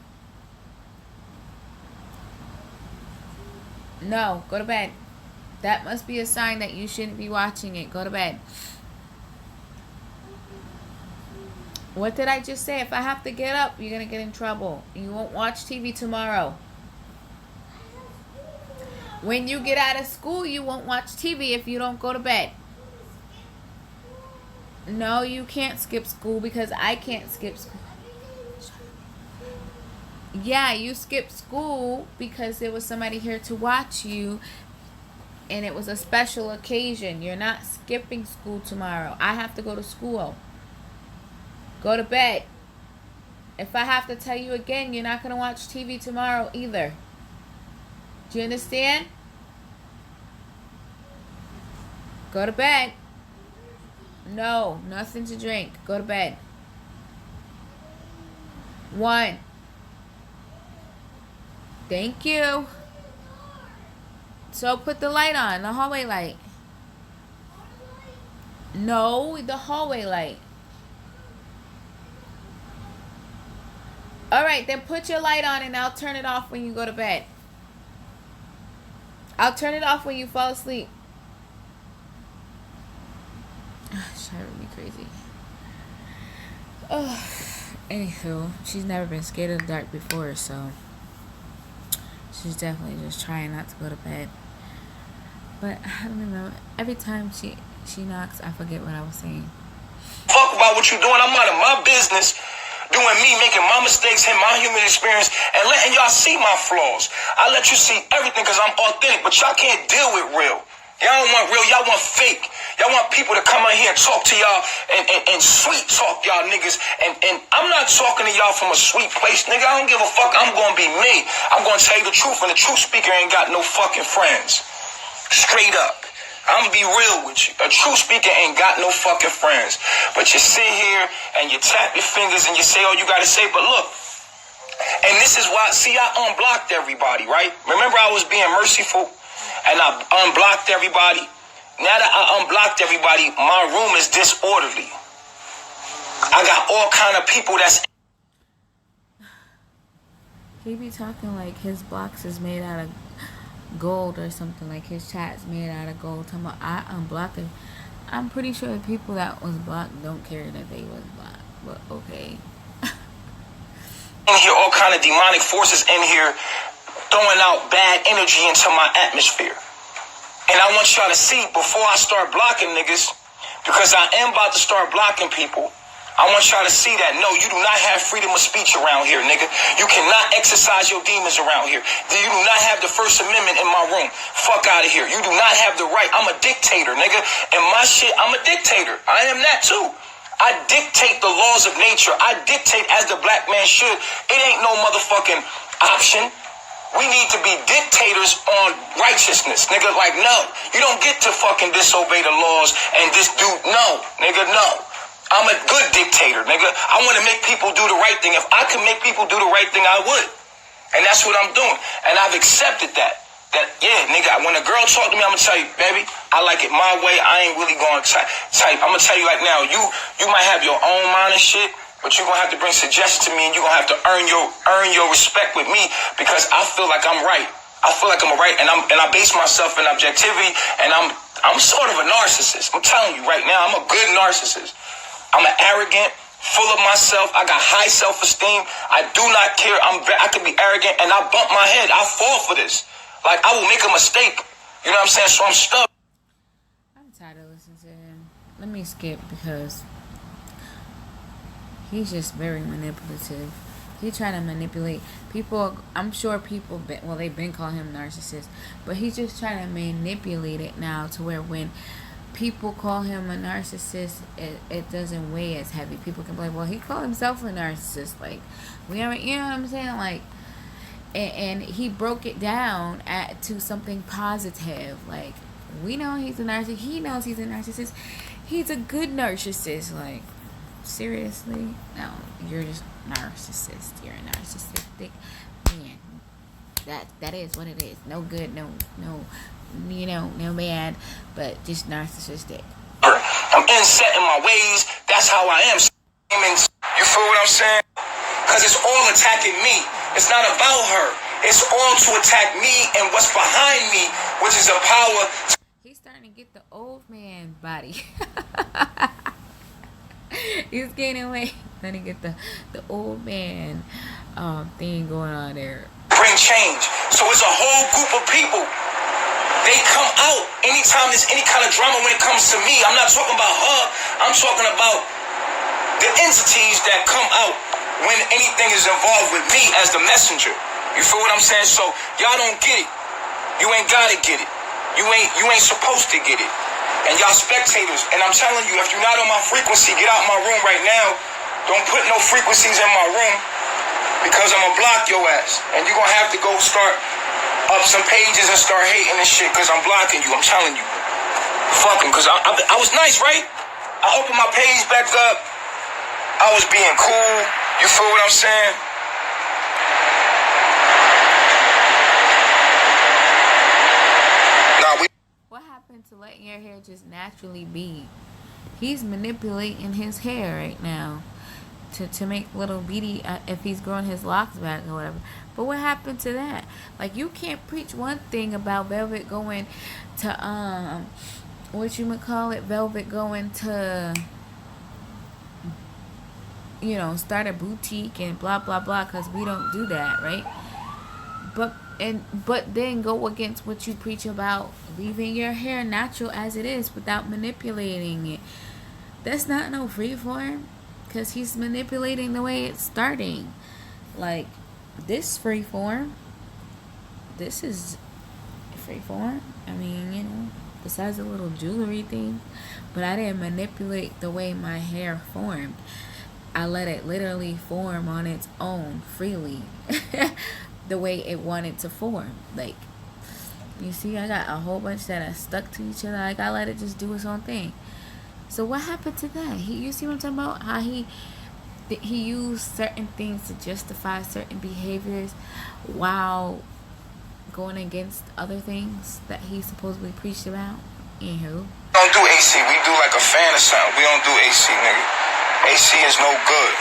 No, go to bed. That must be a sign that you shouldn't be watching it. Go to bed. What did I just say? If I have to get up, you're going to get in trouble. You won't watch TV tomorrow. When you get out of school, you won't watch TV if you don't go to bed. No, you can't skip school because I can't skip school. Yeah, you skipped school because there was somebody here to watch you and it was a special occasion. You're not skipping school tomorrow. I have to go to school. Go to bed. If I have to tell you again, you're not going to watch TV tomorrow either. Do you understand? Go to bed. No, nothing to drink. Go to bed. 1. Thank you. So put the light on, the hallway light. No, the hallway light. Alright, then put your light on and I'll turn it off when you go to bed. I'll turn it off when you fall asleep. She's driving me crazy. Oh, anywho, she's never been scared of the dark before, so she's definitely just trying not to go to bed. But I don't know. Every time she knocks, I forget what I was saying. Fuck about what you're doing. I'm out of my business. Doing me, making my mistakes, and my human experience, and letting y'all see my flaws. I let you see everything because I'm authentic, but y'all can't deal with real. Y'all don't want real, y'all want fake. Y'all want people to come out here and talk to y'all and sweet talk y'all niggas. And I'm not talking to y'all from a sweet place, nigga. I don't give a fuck. I'm going to be me. I'm going to tell you the truth, and the truth speaker ain't got no fucking friends. Straight up. I'm going to be real with you. A true speaker ain't got no fucking friends. But you sit here and you tap your fingers and you say all you got to say. But look, and this is why, see, I unblocked everybody, right? Remember I was being merciful and I unblocked everybody. Now that I unblocked everybody, my room is disorderly. I got all kind of people that's... He be talking like his box is made out of gold or something, like his chat's made out of gold. I unblocked it. I'm pretty sure the people that was blocked don't care that they was blocked, but okay. In here, all kind of demonic forces in here throwing out bad energy into my atmosphere. And I want y'all to see before I start blocking niggas, because I am about to start blocking people, I want y'all to see that, no, you do not have freedom of speech around here, nigga. You cannot exercise your demons around here. You do not have the First Amendment in my room. Fuck out of here. You do not have the right. I'm a dictator, nigga. And my shit, I'm a dictator. I am that too. I dictate the laws of nature. I dictate as the black man should. It ain't no motherfucking option. We need to be dictators on righteousness, nigga. Like, no. You don't get to fucking disobey the laws and this dude, no, nigga, no. I'm a good dictator, nigga. I want to make people do the right thing. If I could make people do the right thing, I would. And that's what I'm doing. And I've accepted that. That, yeah, nigga, when a girl talk to me, I'm going to tell you, baby, I like it my way. I ain't really going to type. I'm going to tell you like now, you might have your own mind and shit, but you're going to have to bring suggestions to me, and you're going to have to earn your respect with me, because I feel like I'm right. I feel like I'm right, and I base myself in objectivity, and I'm sort of a narcissist. I'm telling you right now, I'm a good narcissist. I'm an arrogant, full of myself. I got high self-esteem. I do not care. I could be arrogant, and I bump my head. I fall for this. Like, I will make a mistake. You know what I'm saying? So I'm stuck. I'm tired of listening to him. Let me skip, because he's just very manipulative. He's trying to manipulate people. I'm sure people, they've been calling him narcissist, but he's just trying to manipulate it now to where when people call him a narcissist, it doesn't weigh as heavy. People can be like, well, he called himself a narcissist. Like, we are, you know what I'm saying? Like, and he broke it down to something positive. Like, we know he's a narcissist. He knows he's a narcissist. He's a good narcissist. Like, seriously? No, you're just narcissist. You're a narcissistic man. That is what it is. No good, no, no bad, but just narcissistic. set in my ways. That's how I am. You feel what I'm saying? Because it's all attacking me. It's not about her. It's all to attack me and what's behind me, which is a power. He's starting to get the old man body. He's getting away. Starting to get the old man thing going on there. Bring change. So it's a whole group of people. They come out anytime there's any kind of drama when it comes to me. I'm not talking about her. I'm talking about the entities that come out when anything is involved with me as the messenger. You feel what I'm saying? So y'all don't get it. You ain't gotta get it. You ain't supposed to get it. And y'all spectators, and I'm telling you, if you're not on my frequency, get out my room right now. Don't put no frequencies in my room, because I'm gonna block your ass. And you're gonna have to go start up some pages and start hating this shit, because I'm blocking you. I'm telling you. Fuck him, because I was nice, right? I opened my page back up. I was being cool. You feel what I'm saying? What happened to letting your hair just naturally be? He's manipulating his hair right now to make little beady if he's growing his locks back or whatever. But what happened to that? Like, you can't preach one thing about Velvet going to Velvet going to, you know, start a boutique and blah blah blah, because we don't do that, right? But then go against what you preach about leaving your hair natural as it is without manipulating it. That's not no freeform, because he's manipulating the way it's starting. Like, this freeform, this is freeform. I mean, you know, besides a little jewelry thing, but I didn't manipulate the way my hair formed. I let it literally form on its own freely. The way it wanted to form. Like, you see, I got a whole bunch that are stuck to each other. Like, I let it just do its own thing. So what happened to that? You see what I'm talking about? How he used certain things to justify certain behaviors while going against other things that he supposedly preached about. Anywho. We don't do AC. We do like a fan or something. We don't do AC, nigga. AC is no good.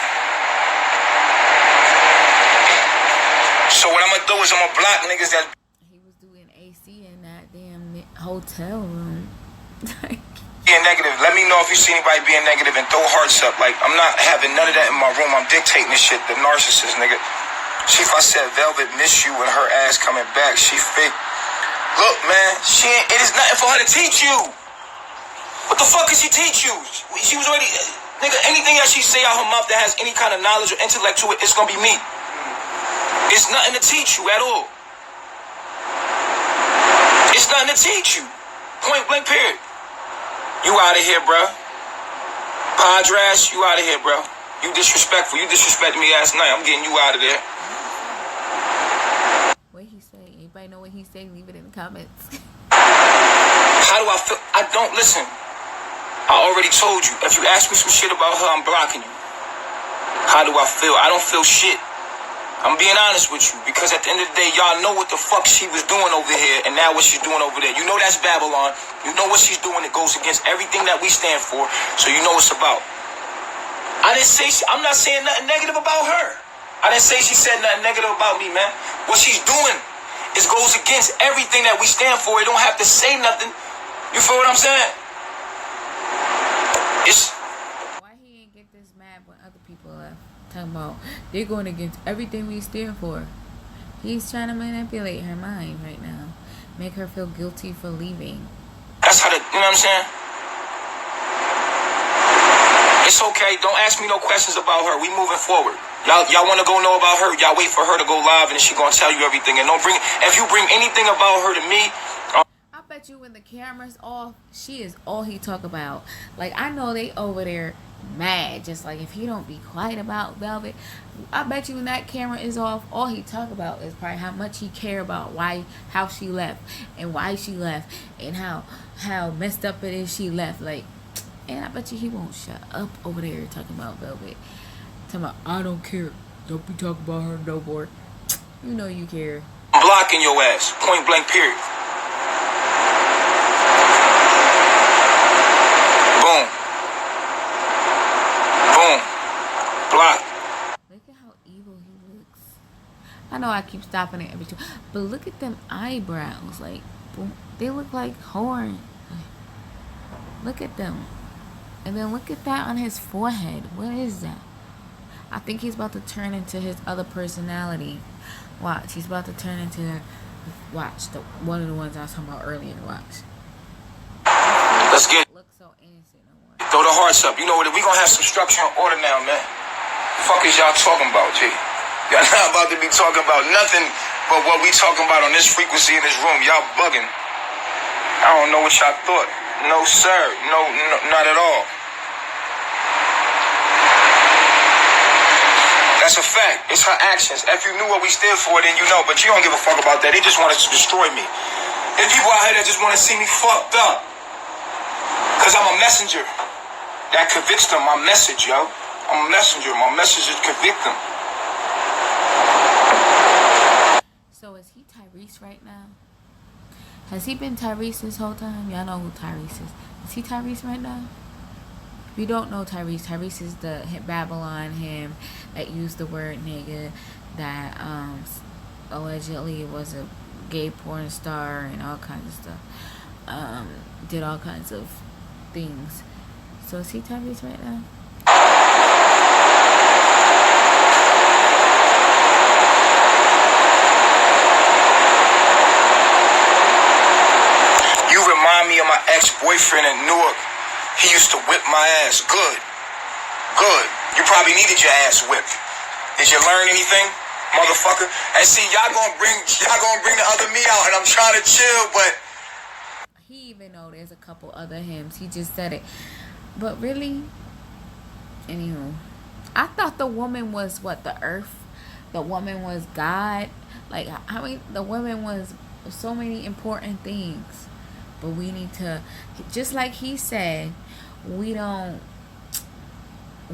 So what I'm gonna do is I'm gonna block niggas that... He was doing AC in that damn hotel room. Being negative. Let me know if you see anybody being negative and throw hearts up. Like, I'm not having none of that in my room. I'm dictating this shit. The narcissist, nigga. See, if I said Velvet miss you and her ass coming back, she fake. Look, man, it is nothing for her to teach you. What the fuck can she teach you? She was already... Nigga, anything that she say out her mouth that has any kind of knowledge or intellect to it, it's gonna be me. It's nothing to teach you at all. It's nothing to teach you. Point blank, period. You out of here, bro. Padres, you out of here, bro. You disrespectful. You disrespected me last night. I'm getting you out of there. What he say? Anybody know what he say? Leave it in the comments. How do I feel? I don't listen. I already told you. If you ask me some shit about her, I'm blocking you. How do I feel? I don't feel shit. I'm being honest with you, because at the end of the day, y'all know what the fuck she was doing over here, and now what she's doing over there. You know that's Babylon. You know what she's doing. It goes against everything that we stand for, so you know what it's about. I'm not saying nothing negative about her. I didn't say she said nothing negative about me, man. What she's doing is goes against everything that we stand for. It don't have to say nothing. You feel what I'm saying? Why he ain't get this mad when other people left? Talking about they're going against everything we stand for. He's trying to manipulate her mind right now, make her feel guilty for leaving. That's how you know what I'm saying? It's okay. Don't ask me no questions about her. We moving forward. Y'all want to go know about her? Y'all wait for her to go live, and then she gonna tell you everything. And if you bring anything about her to me. I bet you when the camera's off, she is all he talk about. Like, I know they over there mad, just like if he don't be quiet about Velvet. I bet you when that camera is off, all he talk about is probably how much he care about how she left and why she left and how messed up it is she left. Like, and I bet you he won't shut up over there talking about Velvet. Talking about, I don't care. Don't be talking about her no more. You know you care. I'm blocking your ass. Point blank, period. Boom. know I keep stopping it every two. But look at them eyebrows. Like, they look like horns. Look at them. And then look at that on his forehead. What is that? I think he's about to turn into his other personality. Watch. He's about to turn into... Watch. One of the ones I was talking about earlier. Watch. Let's get Look so innocent. throw the hearts up. You know what? We gonna have some structure and order now, man. Fuck is y'all talking about, G? Y'all not about to be talking about nothing but what we talking about on this frequency in this room. Y'all bugging. I don't know what y'all thought. No, sir. No, not at all. That's a fact. It's her actions. If you knew what we stood for, then you know. But you don't give a fuck about that. They just want to destroy me. There's people out here that just want to see me fucked up. Because I'm a messenger that convicts them. My message, yo. I'm a messenger. My message is convict them. So is he Tyrese right now? Has he been Tyrese this whole time? Y'all know who Tyrese is. Is he Tyrese right now? If you don't know Tyrese is the Babylon him that used the word nigga, that allegedly was a gay porn star and all kinds of stuff. Did all kinds of things. So is he Tyrese right now? You remind me of my ex-boyfriend in Newark. He used to whip my ass. Good. Good. You probably needed your ass whipped. Did you learn anything, motherfucker? And see, y'all gonna bring the other me out, and I'm trying to chill, but he even know there's a couple other hymns. He just said it. But really, anywho, I thought the woman was what? The earth? The woman was God? Like, I mean, the woman was so many important things. But we need to, just like he said, we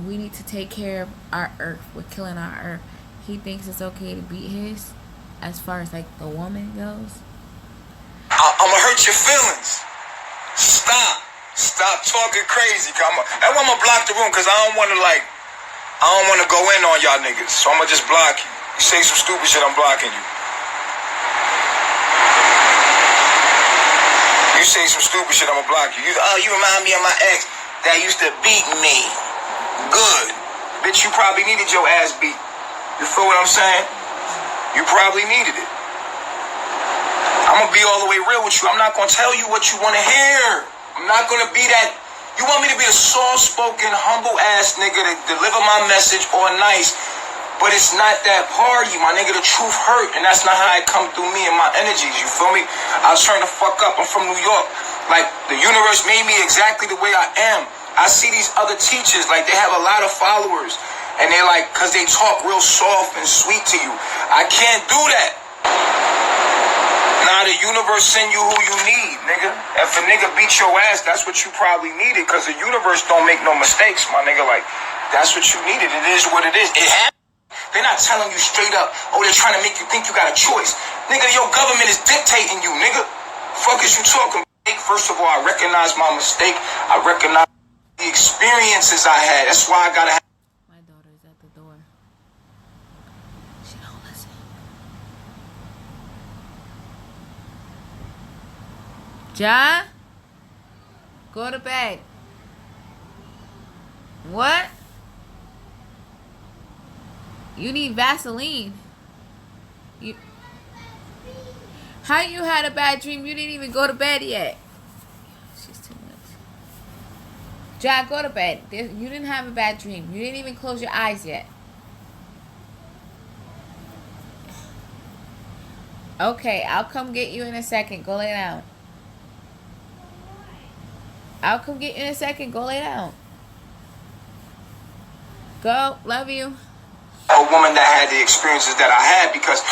need to take care of our earth. We're killing our earth. He thinks it's okay to beat his, as far as like the woman goes. I'm gonna hurt your feelings. Stop talking crazy. I'm gonna block the room because I don't want to go in on y'all niggas. So I'm gonna just block you. You say some stupid shit, I'm blocking you. You say some stupid shit, I'm gonna block you. You remind me of my ex that used to beat me. Good. Bitch, you probably needed your ass beat. You feel what I'm saying? You probably needed it. I'm gonna be all the way real with you. I'm not gonna tell you what you wanna hear. I'm not gonna be that. You want me to be a soft-spoken, humble ass nigga to deliver my message all nice, but it's not that party, my nigga. The truth hurt, and that's not how it come through me and my energies. You feel me? I'll turn the fuck up. I'm from New York. Like, the universe made me exactly the way I am. I see these other teachers, like, they have a lot of followers, and they're like, because they talk real soft and sweet to you. I can't do that. Nah, the universe send you who you need, nigga. If a nigga beat your ass, that's what you probably needed, because the universe don't make no mistakes, my nigga. Like, that's what you needed. It is what it is. It happened. They're not telling you straight up, oh, they're trying to make you think you got a choice. Nigga, your government is dictating you, nigga. Fuck is you talking about? First of all, I recognize my mistake. I recognize the experiences I had. That's why I gotta have. My daughter's at the door. She don't listen. Ja? Go to bed. What? You need Vaseline. How you had a bad dream? You didn't even go to bed yet. She's too much. Ja, go to bed. You didn't have a bad dream. You didn't even close your eyes yet. Okay, I'll come get you in a second. Go lay down. I'll come get you in a second. Go lay down. Go. Love you. A woman that had the experiences that I had, because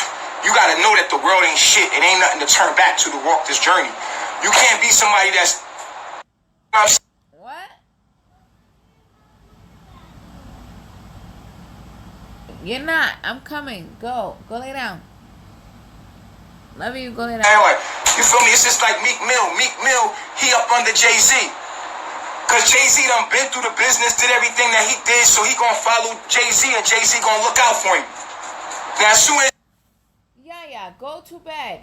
you got to know that the world ain't shit. It ain't nothing to turn back to walk this journey. You can't be somebody that's... What? You're not. I'm coming. Go. Go lay down. Love you. Go lay down. Anyway, you feel me? It's just like Meek Mill. Meek Mill, he up under Jay-Z. Because Jay-Z done been through the business, did everything that he did, so he gonna follow Jay-Z, and Jay-Z gonna look out for him. Now, as soon as Ja, go to bed.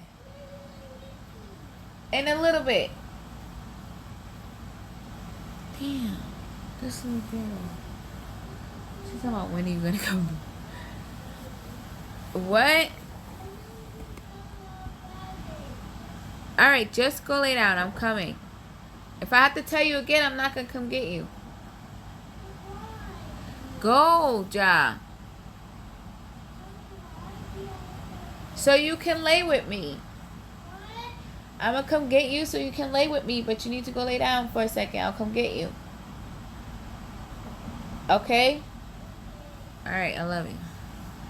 In a little bit. Damn. This little girl. She's talking about when are you gonna come. What? Alright, just go lay down. I'm coming. If I have to tell you again, I'm not gonna come get you. Go, Ja. So you can lay with me. I'm gonna come get you so you can lay with me, but you need to go lay down for a second. I'll come get you. Okay? Alright, I love you.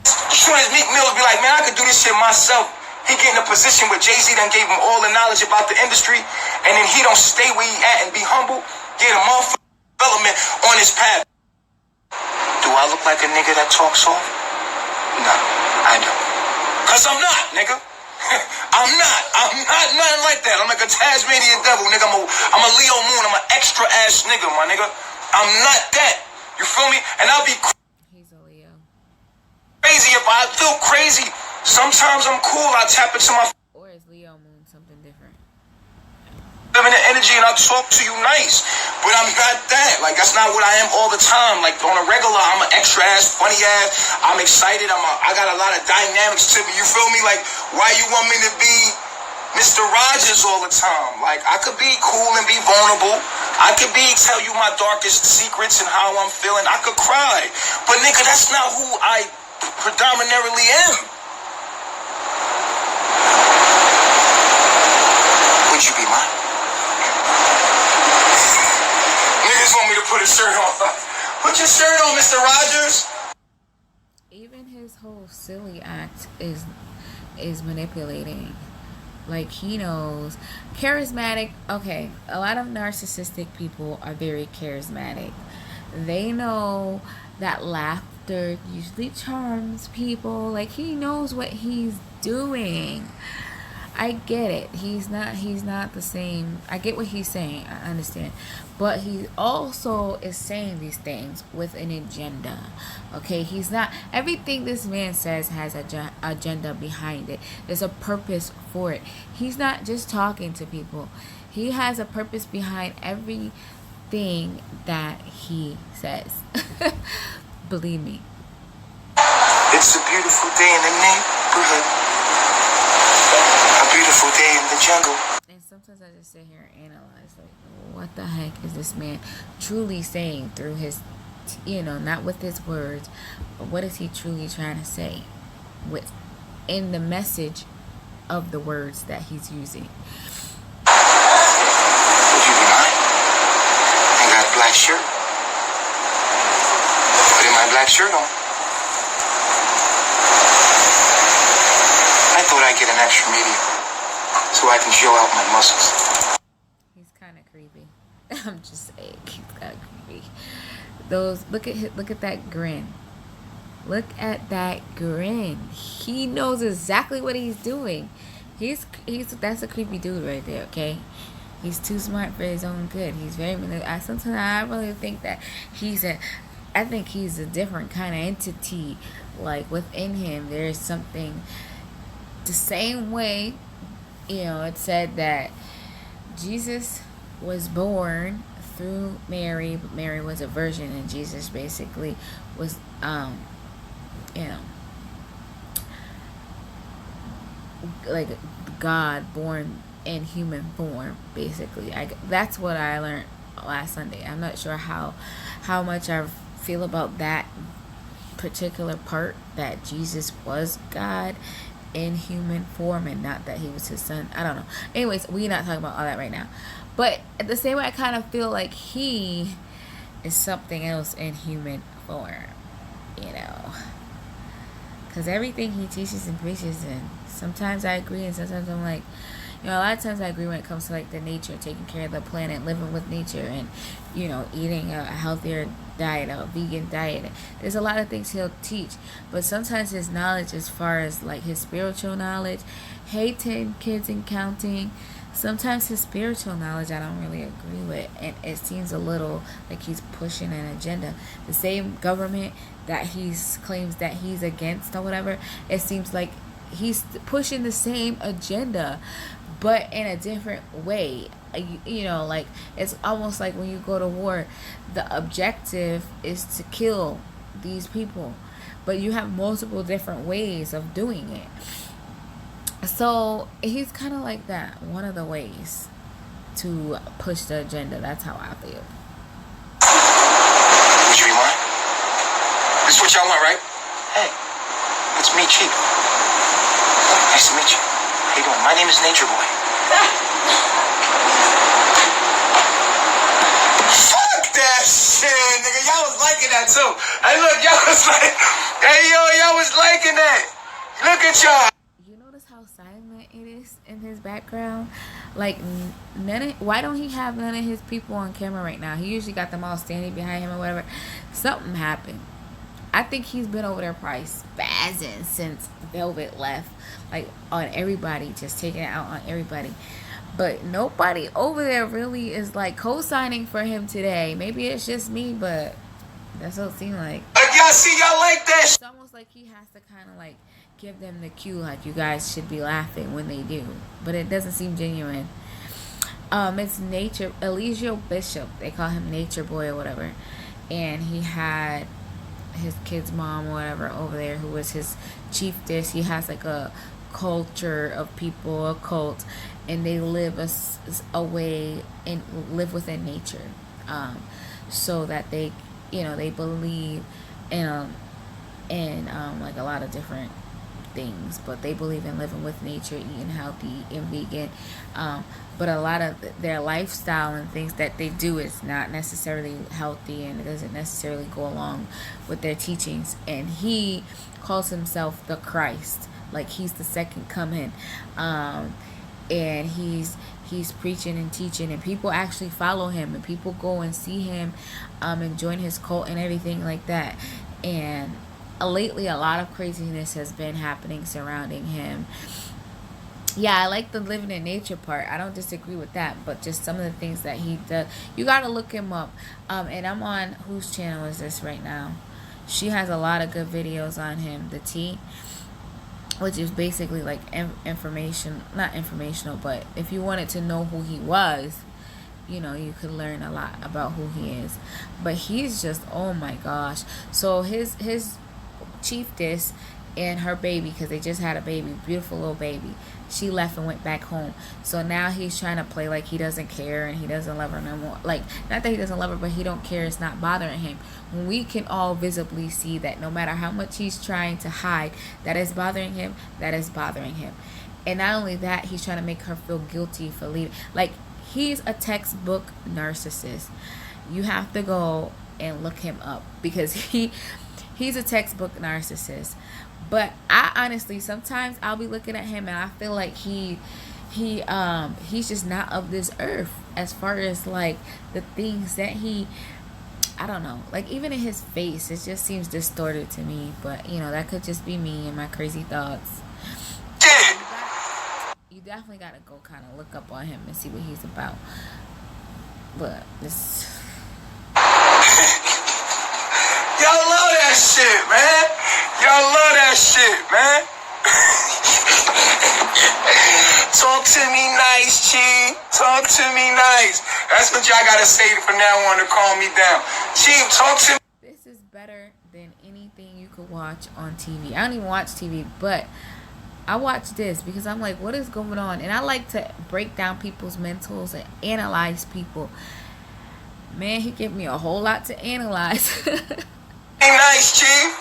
As soon as Meek Mill be like, man, I could do this shit myself. He get in a position where Jay-Z done gave him all the knowledge about the industry, and then he don't stay where he at and be humble, get him off development on his path. Do I look like a nigga that talks soft? No, I don't. Cause I'm not, nigga. I'm not nothing like that. I'm like a Tasmanian devil, nigga. I'm a Leo moon. I'm an extra ass nigga, my nigga. I'm not that. You feel me? And I'll be He's a Leo. Crazy if I feel crazy. Sometimes I'm cool. I tap into my Or is Leo moon something different? feminine energy and I'll talk to you nice. But I'm not that. Like, that's not what I am all the time. Like, on a regular, I'm an extra ass, funny ass. I'm excited. I got a lot of dynamics to me. You feel me? Like, why you want me to be Mr. Rogers all the time? Like, I could be cool and be vulnerable. I could tell you my darkest secrets and how I'm feeling. I could cry. But nigga, that's not who I predominantly am. Would you be mine? Niggas want me to put a shirt on. Put your shirt on, Mr. Rogers. Even his whole silly act is manipulating. Like, he knows. Charismatic. Okay, a lot of narcissistic people are very charismatic. They know that laughter usually charms people. Like, he knows what he's doing. I get it. He's not the same. I get what he's saying. I understand. But he also is saying these things with an agenda. Okay? He's not... Everything this man says has an agenda behind it. There's a purpose for it. He's not just talking to people. He has a purpose behind everything that he says. Believe me. It's a beautiful day in the neighborhood. Beautiful day in the jungle. And sometimes I just sit here and analyze, like, what the heck is this man truly saying through his, not with his words, but what is he truly trying to say in the message of the words that he's using? Would you be mine? I got a black shirt. Putting my black shirt on. I thought I'd get an extra medium, so I can show out my muscles. He's kind of creepy. I'm just saying, he's kind of creepy. Look at that grin. Look at that grin. He knows exactly what he's doing. That's a creepy dude right there. Okay, he's too smart for his own good. He's very. Sometimes I really think that I think he's a different kind of entity. Like, within him, there's something. The same way, it said that Jesus was born through Mary, but Mary was a virgin, and Jesus basically was, like God born in human form, basically. That's what I learned last Sunday. I'm not sure how much I feel about that particular part, that Jesus was God in human form and not that he was his son. I don't know. Anyways, we're not talking about all that right now. But at the same way, I kind of feel like he is something else in human form, because everything he teaches and preaches, and sometimes I agree and sometimes I'm like, a lot of times I agree when it comes to like the nature, taking care of the planet, living with nature, and eating a healthier diet, a vegan diet. There's a lot of things he'll teach, but sometimes his knowledge, as far as like his spiritual knowledge, 10 kids and counting, sometimes his spiritual knowledge I don't really agree with, and it seems a little like he's pushing an agenda. The same government that he claims that he's against or whatever, it seems like he's pushing the same agenda, but in a different way. You know, like it's almost like when you go to war, the objective is to kill these people, but you have multiple different ways of doing it. So he's kind of like that, one of the ways to push the agenda. That's how I feel. Would you be mine? This is what y'all want, right? Hey, it's me, Chief. Nice to meet you. How you doing? My name is Nature Boy. Fuck that shit, nigga. Y'all was liking that too. Hey, look, y'all was like, hey, yo, y'all was liking that. Look at y'all. You notice how silent it is in his background? Like, why don't he have none of his people on camera right now? He usually got them all standing behind him or whatever. Something happened. I think he's been over there probably spazzing since Velvet left. Like, on everybody, just taking it out on everybody. But nobody over there really is like co-signing for him today. Maybe it's just me, but that's what it seemed like. Y'all see, y'all like that. It's almost like he has to kind of like give them the cue, like you guys should be laughing when they do. But it doesn't seem genuine. It's Eligio Bishop. They call him Nature Boy or whatever. And he had his kid's mom or whatever over there who was his chiefess. He has like a culture of people, a cult, and they live a way and live within nature, so that they, you know, they believe in like a lot of different things, but they believe in living with nature, eating healthy and vegan, but a lot of their lifestyle and things that they do is not necessarily healthy, and it doesn't necessarily go along with their teachings. And he calls himself the Christ, like he's the second coming, and he's preaching and teaching, and people actually follow him, and people go and see him, and join his cult and everything like that. And lately a lot of craziness has been happening surrounding him. Yeah, I like the living in nature part. I don't disagree with that, but just some of the things that he does, you gotta look him up. And I'm on, whose channel is this right now? She has a lot of good videos on him, the T, which is basically like information, not informational, but if you wanted to know who he was, you know, you could learn a lot about who he is. But he's just, oh my gosh. So his chiefess and her baby, because they just had a baby, beautiful little baby, she left and went back home. So now he's trying to play like he doesn't care and he doesn't love her no more. Like, not that he doesn't love her, but he don't care. It's not bothering him. When we can all visibly see that no matter how much he's trying to hide, that is bothering him, that is bothering him. And not only that, he's trying to make her feel guilty for leaving. Like, he's a textbook narcissist. You have to go and look him up, because he's a textbook narcissist. But I honestly, sometimes I'll be looking at him and I feel like he's just not of this earth, as far as like the things that I don't know, like even in his face, it just seems distorted to me. But you know, that could just be me and my crazy thoughts. You definitely gotta go kind of look up on him and see what he's about. But this Y'all love that shit, man. Y'all love that shit, man. Talk to me nice, Chief. Talk to me nice. That's what y'all gotta say from now on to calm me down. Chief, talk to me. This is better than anything you could watch on TV. I don't even watch TV, but I watch this because I'm like, what is going on? And I like to break down people's mentals and analyze people. Man, he gave me a whole lot to analyze. Hey, nice, Chief.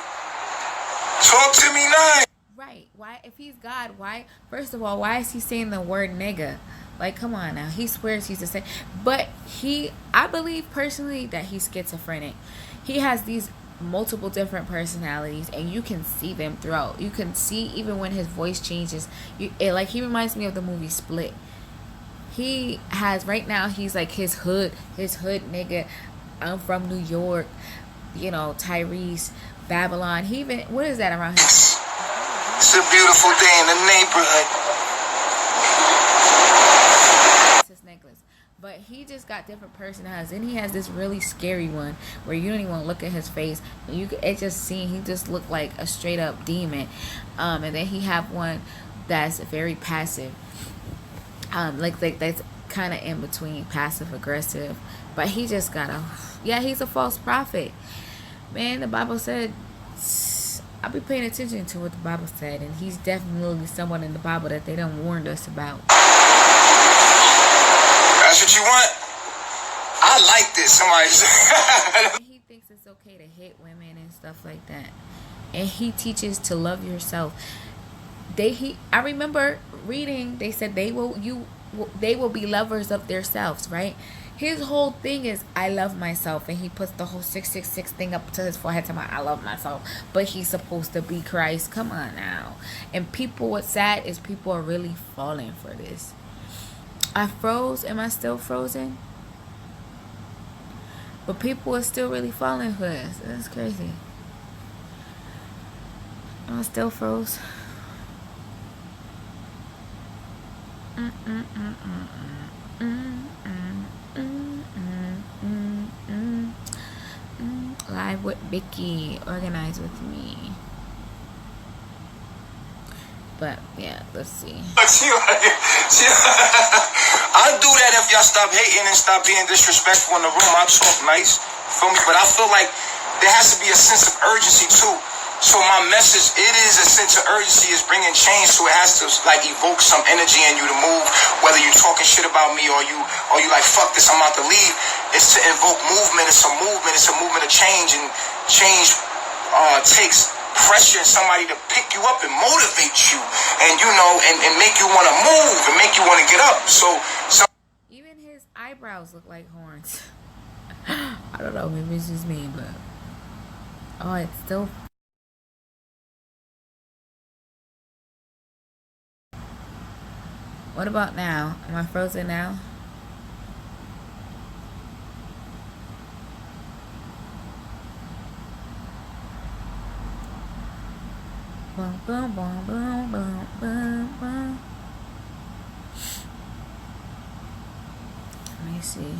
Talk to me nice. Right. Why, if he's God, why, first of all, why is he saying the word nigga? Like, come on now. He swears he's the same. But I believe personally that he's schizophrenic. He has these multiple different personalities, and you can see them throughout. You can see even when his voice changes. Like, he reminds me of the movie Split. He has, right now, he's like his hood nigga. I'm from New York. You know, Tyrese, Babylon. He even, what is that around here? It's a beautiful day in the neighborhood. His necklace. But he just got different personalities. And he has this really scary one where you don't even want to look at his face. And it just seems he just looked like a straight up demon. And then he have one that's very passive. Like that's kind of in between passive aggressive. But he just got he's a false prophet. Man, the Bible said, I'll be paying attention to what the Bible said. And he's definitely someone in the Bible that they done warned us about. That's what you want? I like this. Somebody said. He thinks it's okay to hit women and stuff like that. And he teaches to love yourself. I remember reading, they said they will be lovers of themselves, right? His whole thing is, I love myself. And he puts the whole 666 thing up to his forehead to my, I love myself. But he's supposed to be Christ. Come on now. And what's sad is people are really falling for this. I froze. Am I still frozen? But people are still really falling for this. That's crazy. Am I still froze? Live with Vicky. Organize with me. But yeah, let's see. I'll do that if y'all stop hating and stop being disrespectful in the room. I'll talk nice. Feel me? But I feel like there has to be a sense of urgency too. So my message, it is a sense of urgency, is bringing change. So it has to like evoke some energy in you to move. Whether you talking shit about me or you like, fuck this, I'm about to leave. It's to invoke movement. It's a movement. It's a movement of change, and change takes pressure in somebody to pick you up and motivate you, and and make you want to move and make you want to get up. So even his eyebrows look like horns. I don't know, maybe it's just me, but it's still. What about now? Am I frozen now? Boom, boom, boom, boom, boom, boom, boom. Let me see.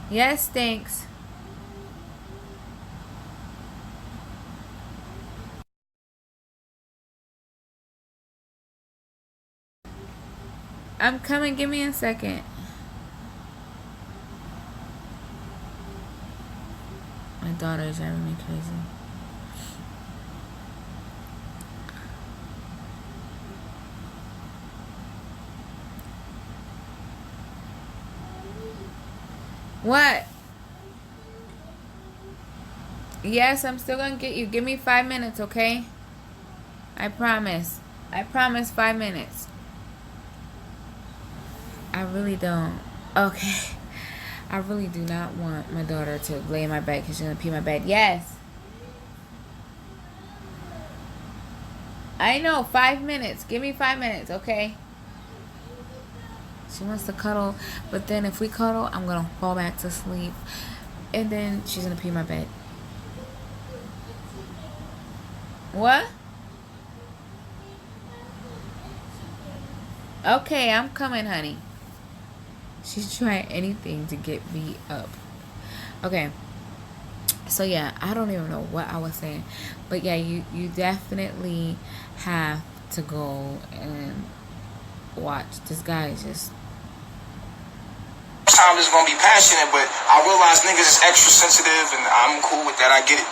Yes, thanks. I'm coming. Give me a second. My daughter is driving me crazy. What? Yes, I'm still gonna get you. Give me 5 minutes, okay? I promise. I promise 5 minutes. I really don't. Okay. I really do not want my daughter to lay in my bed because she's going to pee my bed. Yes. I know. 5 minutes. Give me 5 minutes, okay? She wants to cuddle. But then if we cuddle, I'm going to fall back to sleep. And then she's going to pee my bed. What? Okay, I'm coming, honey. She's trying anything to get me up. Okay. So yeah, I don't even know what I was saying. But yeah, you definitely have to go and watch. This guy is just... time is gonna be passionate, but I realize niggas is extra sensitive, and I'm cool with that. I get it.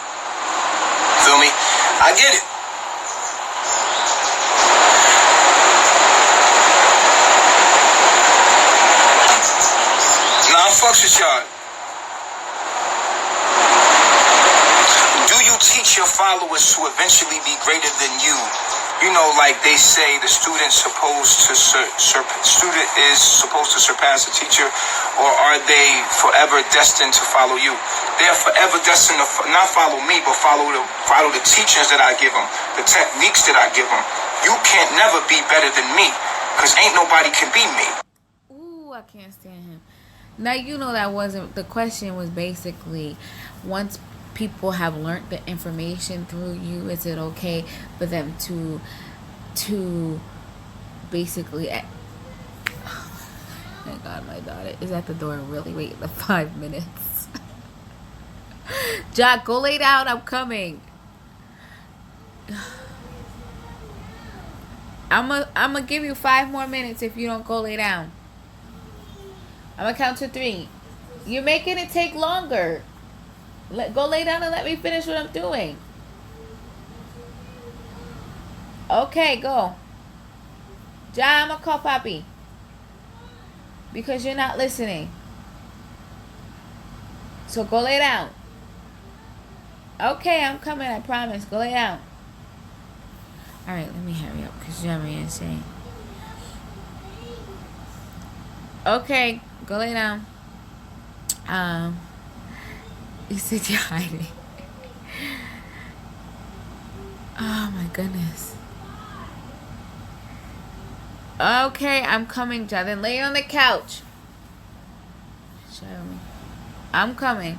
Feel me? I get it. Fucks with y'all. Do you teach your followers to eventually be greater than you? You know, like they say, the student is supposed to surpass the teacher, or are they forever destined to follow you? They are forever destined to not follow me, but follow the teachings that I give them, the techniques that I give them. You can't never be better than me, because ain't nobody can be me. Ooh, I can't stand him. Now, you know that wasn't... The question was basically, once people have learned the information through you, is it okay for them to basically my God, my daughter is at the door really waiting the 5 minutes. Jack, go lay down, I'm coming. I'm gonna give you 5 more minutes if you don't go lay down. I'm gonna count to 3. You're making it take longer. Go lay down and let me finish what I'm doing. Okay, go. Ja, I'm gonna call Papi. Because you're not listening. So go lay down. Okay, I'm coming, I promise. Go lay down. Alright, let me hurry up because you're me insane. Okay, go lay down. You said you're hiding. Oh my goodness. Okay, I'm coming, Ja. Then lay on the couch. Show me. I'm coming.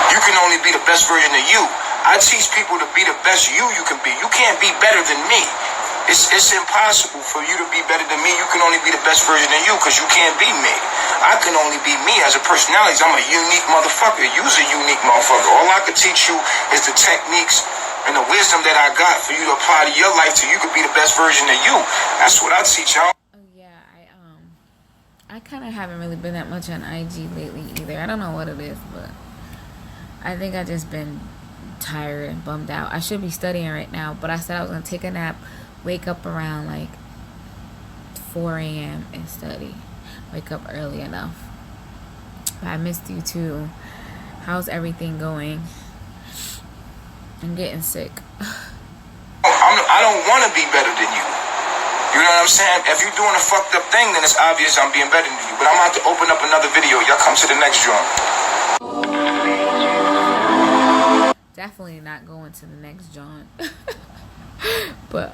You can only be the best version of you. I teach people to be the best you can be. You can't be better than me. It's impossible for you to be better than me. You can only be the best version of you because you can't be me. I can only be me as a personality. I'm a unique motherfucker. You's a unique motherfucker. All I can teach you is the techniques and the wisdom that I got for you to apply to your life so you could be the best version of you. That's what I teach y'all. Oh yeah, I kind of haven't really been that much on IG lately either. I don't know what it is, but I think I just been tired and bummed out. I should be studying right now, but I said I was gonna take a nap, wake up around like 4 a.m. and study. Wake up early enough. But I missed you too. How's everything going? I'm getting sick. I don't want to be better than you. You know what I'm saying? If you're doing a fucked up thing, then it's obvious I'm being better than you. But I'm about to open up another video. Y'all come to the next joint. Definitely not going to the next joint. But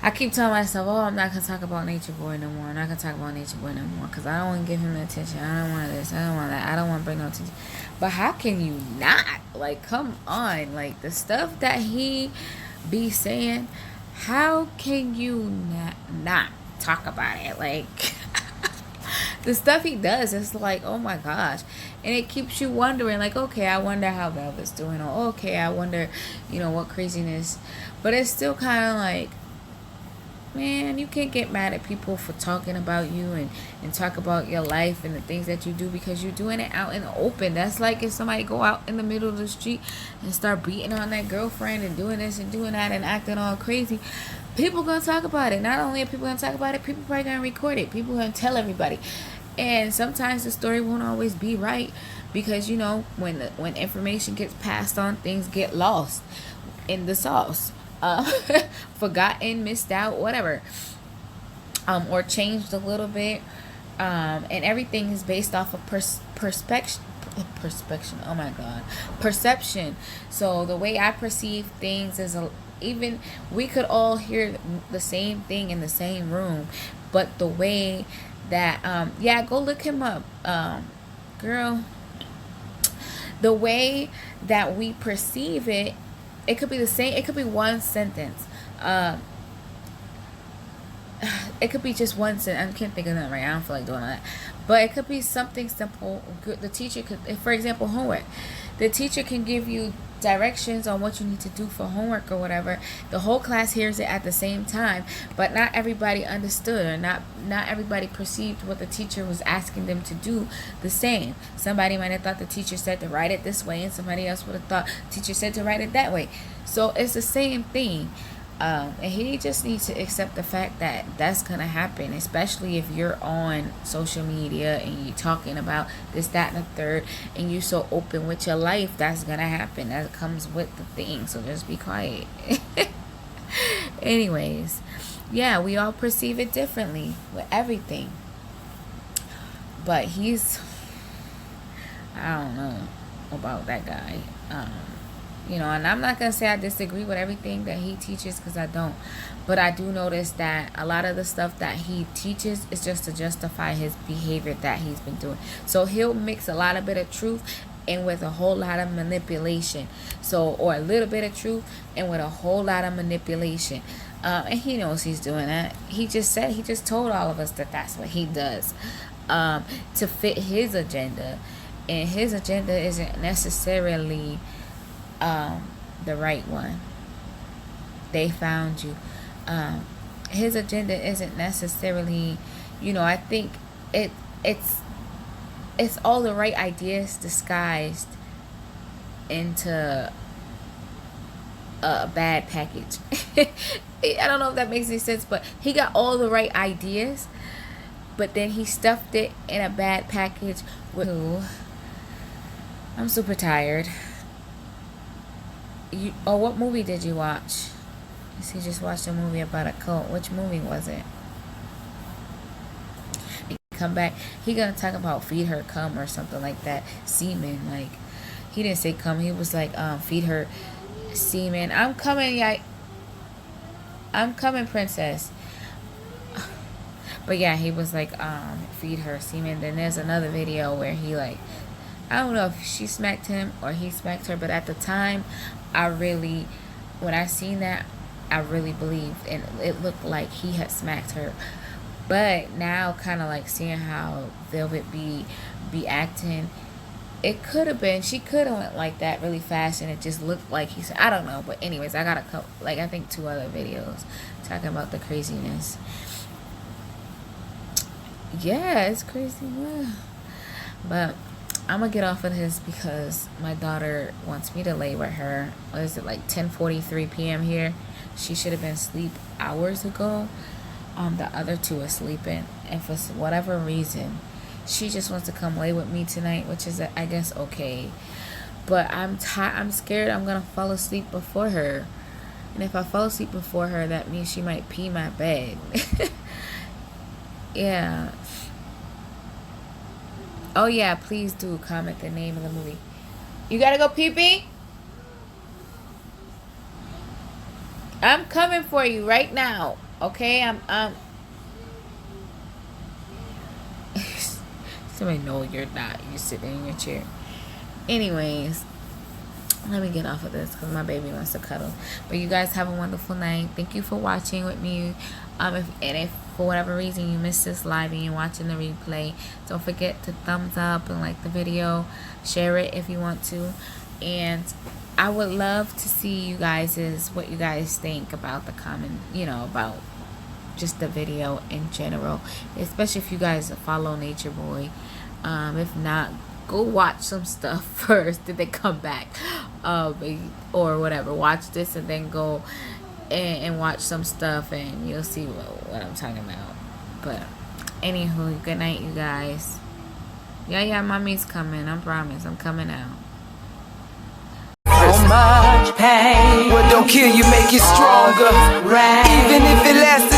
I keep telling myself, oh, I'm not gonna talk about Nature Boy no more. I'm not gonna talk about Nature Boy no more because I don't want to give him the attention. I don't want this. I don't want that. I don't want to bring no attention. But how can you not? Like, come on. Like, the stuff that he be saying, how can you not talk about it? Like, the stuff he does is like, oh my gosh. And it keeps you wondering, like, okay, I wonder how Velvet's doing. Or, okay, I wonder, what craziness. But it's still kind of like, man, you can't get mad at people for talking about you and talk about your life and the things that you do because you're doing it out in the open. That's like if somebody go out in the middle of the street and start beating on that girlfriend and doing this and doing that and acting all crazy. People gonna talk about it. Not only are people gonna talk about it, people probably gonna record it. People gonna tell everybody. And sometimes the story won't always be right because, when information gets passed on, things get lost in the sauce. Forgotten, missed out, whatever, or changed a little bit, and everything is based off of perception. Oh my God, perception. So the way I perceive things is even we could all hear the same thing in the same room, but the way that go look him up, girl. The way that we perceive it. It could be the same. It could be one sentence. It could be just one sentence. I can't think of that right now. I don't feel like doing that. But it could be something simple. The teacher could, for example, homework. The teacher can give you directions on what you need to do for homework or whatever. The whole class hears it at the same time, but not everybody understood, or not everybody perceived what the teacher was asking them to do the same. Somebody might have thought the teacher said to write it this way, and somebody else would have thought the teacher said to write it that way. So it's the same thing. And he just needs to accept the fact that that's going to happen, especially if you're on social media and you're talking about this, that, and the third, and you're so open with your life. That's going to happen. That comes with the thing. So just be quiet. Anyways, yeah, we all perceive it differently with everything. But I don't know about that guy. And I'm not going to say I disagree with everything that he teaches because I don't. But I do notice that a lot of the stuff that he teaches is just to justify his behavior that he's been doing. So he'll mix a lot of bit of truth and with a whole lot of manipulation. So, or a little bit of truth and with a whole lot of manipulation. And he knows he's doing that. He just told all of us that that's what he does, to fit his agenda. And his agenda isn't necessarily the right one. They found you. His agenda isn't necessarily, I think it's all the right ideas disguised into a bad package. I don't know if that makes any sense, but he got all the right ideas, but then he stuffed it in a bad package. I'm super tired. What movie did you watch? He just watched a movie about a cult. Which movie was it? Come back. He gonna talk about feed her cum or something like that. Semen. Like, he didn't say cum. He was like, feed her semen. I'm coming, I'm coming, princess. But yeah, he was like, feed her semen. Then there's another video where he, like, I don't know if she smacked him or he smacked her, but at the time, when I seen that, I really believed, and it looked like he had smacked her. But now, kind of like seeing how Velvet be acting, it could have been, she could have went like that really fast, and it just looked like he said, I don't know. But anyways, I got a couple, like, I think 2 other videos talking about the craziness. Yeah, it's crazy. But I'm gonna get off of this because my daughter wants me to lay with her. What is it, like 10:43 p.m. here? She should have been asleep hours ago. The other 2 are sleeping, and for whatever reason, she just wants to come lay with me tonight, which is, I guess, okay. But I'm scared I'm gonna fall asleep before her, and if I fall asleep before her, that means she might pee my bed. Yeah. Oh yeah, please do comment the name of the movie. You gotta go pee-pee? I'm coming for you right now. Okay, I'm somebody, no, you're not. You're sitting in your chair. Anyways, let me get off of this because my baby wants to cuddle. But you guys have a wonderful night. Thank you for watching with me. If for whatever reason you missed this live and you're watching the replay, don't forget to thumbs up and like the video. Share it if you want to. And I would love to see you guys' what you guys think about the comment, about just the video in general, especially if you guys follow Nature Boy. If not, go watch some stuff first, then they come back, or whatever. Watch this and then go and watch some stuff, and you'll see what I'm talking about. But anywho, good night, you guys. Yeah, mommy's coming. I promise, I'm coming out. So much pain. What don't kill you make you stronger. Right. Even if it lasts